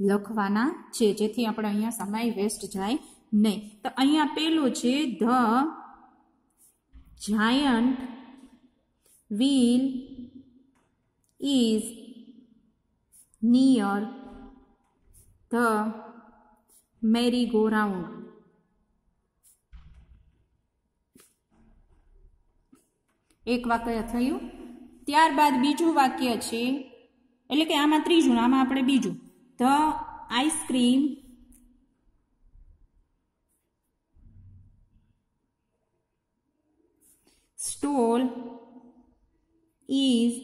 Speaker 1: લખવાના છે, જેથી આપણે અહીંયા સમય વેસ્ટ જાય નહીં. તો અહીંયા પેલું છે the giant wheel is near the merry go round. એક વાક્ય થયું. ત્યારબાદ બીજું વાક્ય છે, એટલે કે આમાં ત્રીજું, આમાં આપણે બીજું, the ice cream stall is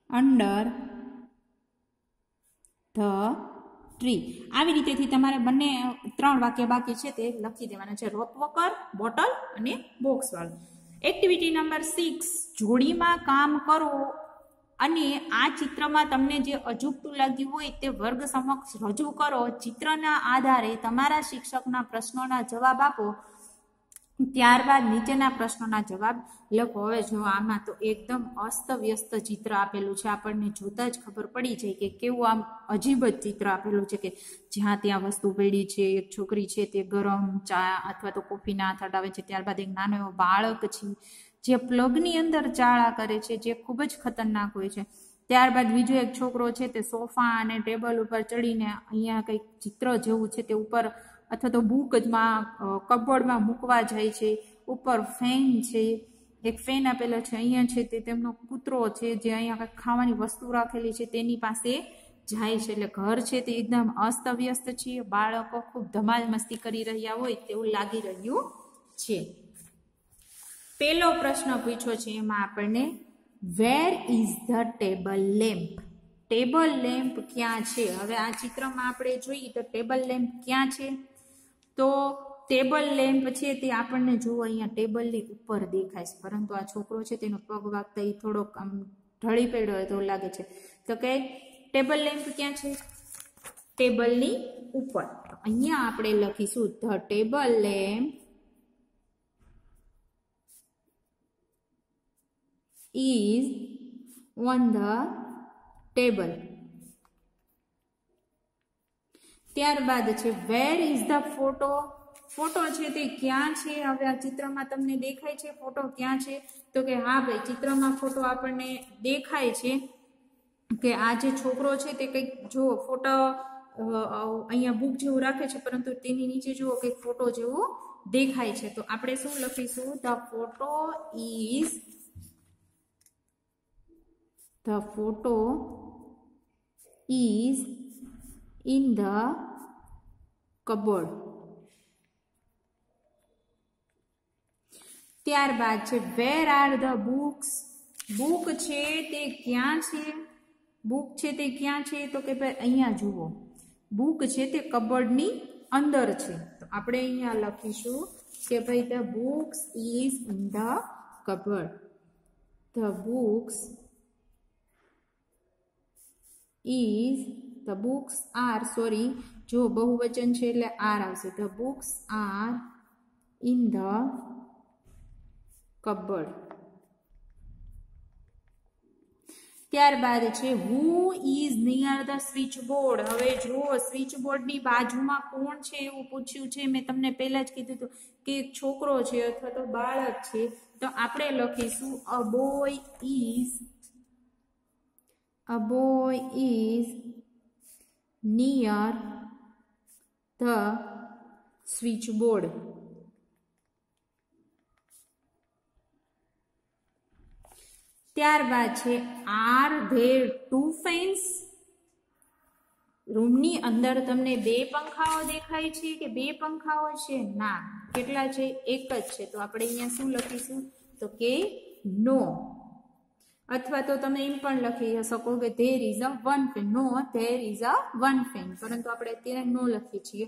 Speaker 1: under the tree. આવી રીતેથી તમારે બંને 3 વાક્ય બાકી છે તે લખી દેવાના છે, રોપ વોકર, બોટલ અને બોક્સ વાળું. એક્ટિવિટી નંબર 6, જોડીમાં કામ કરો અને આ ચિત્રમાં તમને જે અજુગતું લાગ્યું હોય તે વર્ગ સમક્ષ રજૂ કરો. ચિત્રના આધારે તમારા શિક્ષકના પ્રશ્નોના જવાબ આપો. ત્યારબાદ નીચેના પ્રશ્નોના જવાબ લખો. હવે જો આમાં તો એકદમ અસ્તવ્યસ્ત ચિત્ર આપેલું છે, આપણને જોતા જ ખબર પડી જાય કે કેવું આમ અજીબ જ ચિત્ર આપેલું છે કે જ્યાં ત્યાં વસ્તુ પડી છે. એક છોકરી છે તે ગરમ ચા અથવા તો કોફીના હાથ અડાવે છે. ત્યારબાદ એક નાનો એવો બાળક છે જે પ્લગની અંદર ચાળા કરે છે, જે ખૂબ જ ખતરનાક હોય છે. ત્યારબાદ બીજો એક છોકરો છે તે સોફા અને ટેબલ ઉપર ચડીને અહીંયા કંઈક ચિત્ર જેવું છે તે ઉપર અથવા તો બુકમાં કબોર્ડમાં મૂકવા જાય છે. ઉપર ફેન છે, એક ફેન આપેલો છે. અહીંયા છે તે તેમનો કૂતરો છે જે અહીંયા કંઈક ખાવાની વસ્તુ રાખેલી છે તેની પાસે જાય છે. એટલે ઘર છે તે એકદમ અસ્તવ્યસ્ત છે. બાળકો ખૂબ ધમાલ મસ્તી કરી રહ્યા હોય તેવું લાગી રહ્યું છે. પેલો પ્રશ્ન પૂછ્યો છે, એમાં આપણને વેર is the table lamp? Table lamp ક્યાં છે? હવે આ ચિત્રમાં આપણે જોઈએ તો ટેબલ લેમ્પ ક્યાં છે? તો ટેબલ લેમ્પ છે તે આપણને જો અહીંયા ટેબલની ઉપર દેખાય છે, પરંતુ આ છોકરો છે તેનો પગ વાગતા એ થોડોક આમ ઢળી પડ્યો હોય તો લાગે છે. તો કે ટેબલ લેમ્પ ક્યાં છે? ટેબલની ઉપર. અહીંયા આપણે લખીશું the table lamp is on the table. ત્યારબાદ છે where is the photo? Photo છે તે ક્યાં છે? હવે આ ચિત્રમાં તમને દેખાય છે ફોટો ક્યાં છે? તો કે હા ભાઈ, ચિત્રમાં ફોટો આપણને દેખાય છે કે આ જે છોકરો છે તે કંઈક જો ફોટો અહીંયા બુક જેવું રાખે છે, પરંતુ તેની નીચે જુઓ કંઈક ફોટો જેવો દેખાય છે. તો આપણે શું લખીશું? The photo is in the cupboard. ત્યારબાદ છે where are the books? Book છે તે ક્યાં છે? બુક છે તે ક્યાં છે? તો કે ભાઈ અહીંયા જુઓ, બુક છે તે કબર્ડની અંદર છે. તો આપણે અહીંયા લખીશું કે ભાઈ the books is in the cupboard. The books are, sorry, જો બહુવચન છે એટલે આર આવશે. The books are in the cupboard. ત્યારબાદ છે who is near the switch board? હવે જુઓ, સ્વિચ બોર્ડની બાજુમાં કોણ છે એવું પૂછ્યું છે. મેં તમને પહેલા જ કીધું હતું કે છોકરો છે અથવા તો બાળક છે. તો આપણે લખીશું a boy is near the switch board. ત્યારબાદ છે આર ધેર ટુ ફેન્સ? રૂમની અંદર તમને બે પંખાઓ દેખાય છે કે બે પંખાઓ છે? ના. કેટલા છે? એક જ છે. તો આપણે અહીંયા શું લખીશું? તો કે નો. અથવા તો તમે એમ પણ લખી શકો કે there is a one fan. No, there is a one fan, પરંતુ આપણે અત્યારે નો લખીએ છીએ.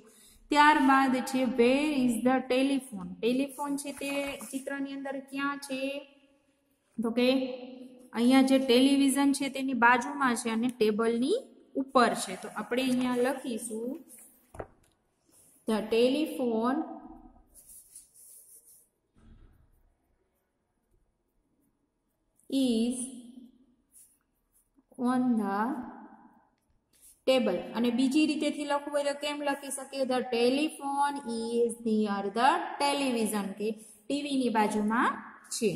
Speaker 1: ત્યારબાદ છે where is the telephone? Telephone છે તે ચિત્રની અંદર ક્યાં છે? તો કે અહીંયા જે ટેલિવિઝન છે તેની બાજુમાં છે અને ટેબલની ઉપર છે. તો આપણે અહીંયા લખીશું the telephone is on the table. અને બીજી રીતેથી લખવું હોય તો કેમ લખી શકીએ? The telephone is near the television, કે ટીવીની બાજુમાં છે.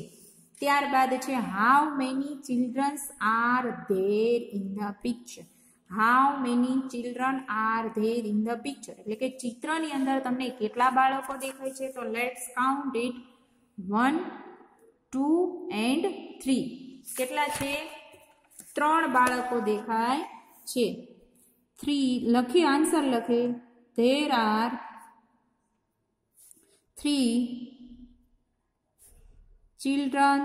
Speaker 1: ત્યારબાદ છે how many childrens are there in the picture? How many children are there in the picture એટલે કે ચિત્રની અંદર તમને કેટલા બાળકો દેખાય છે? તો લેટ્સ કાઉન્ટ ઇટ. 1, 2 and 3. કેટલા છે? 3 બાળકો દેખાય છે. 3 લખી, આન્સર લખે. There are 3 children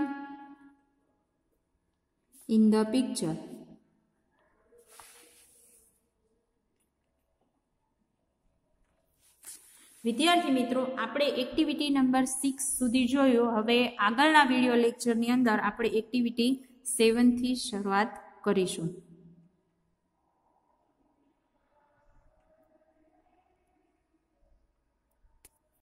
Speaker 1: in the picture. વિદ્યાર્થી મિત્રો, આપણે એક્ટિવિટી નંબર 6 સુધી જોયું. હવે આગળના વિડીયો લેક્ચરની અંદર આપણે એક્ટિવિટી 7 થી શરૂઆત કરીશું.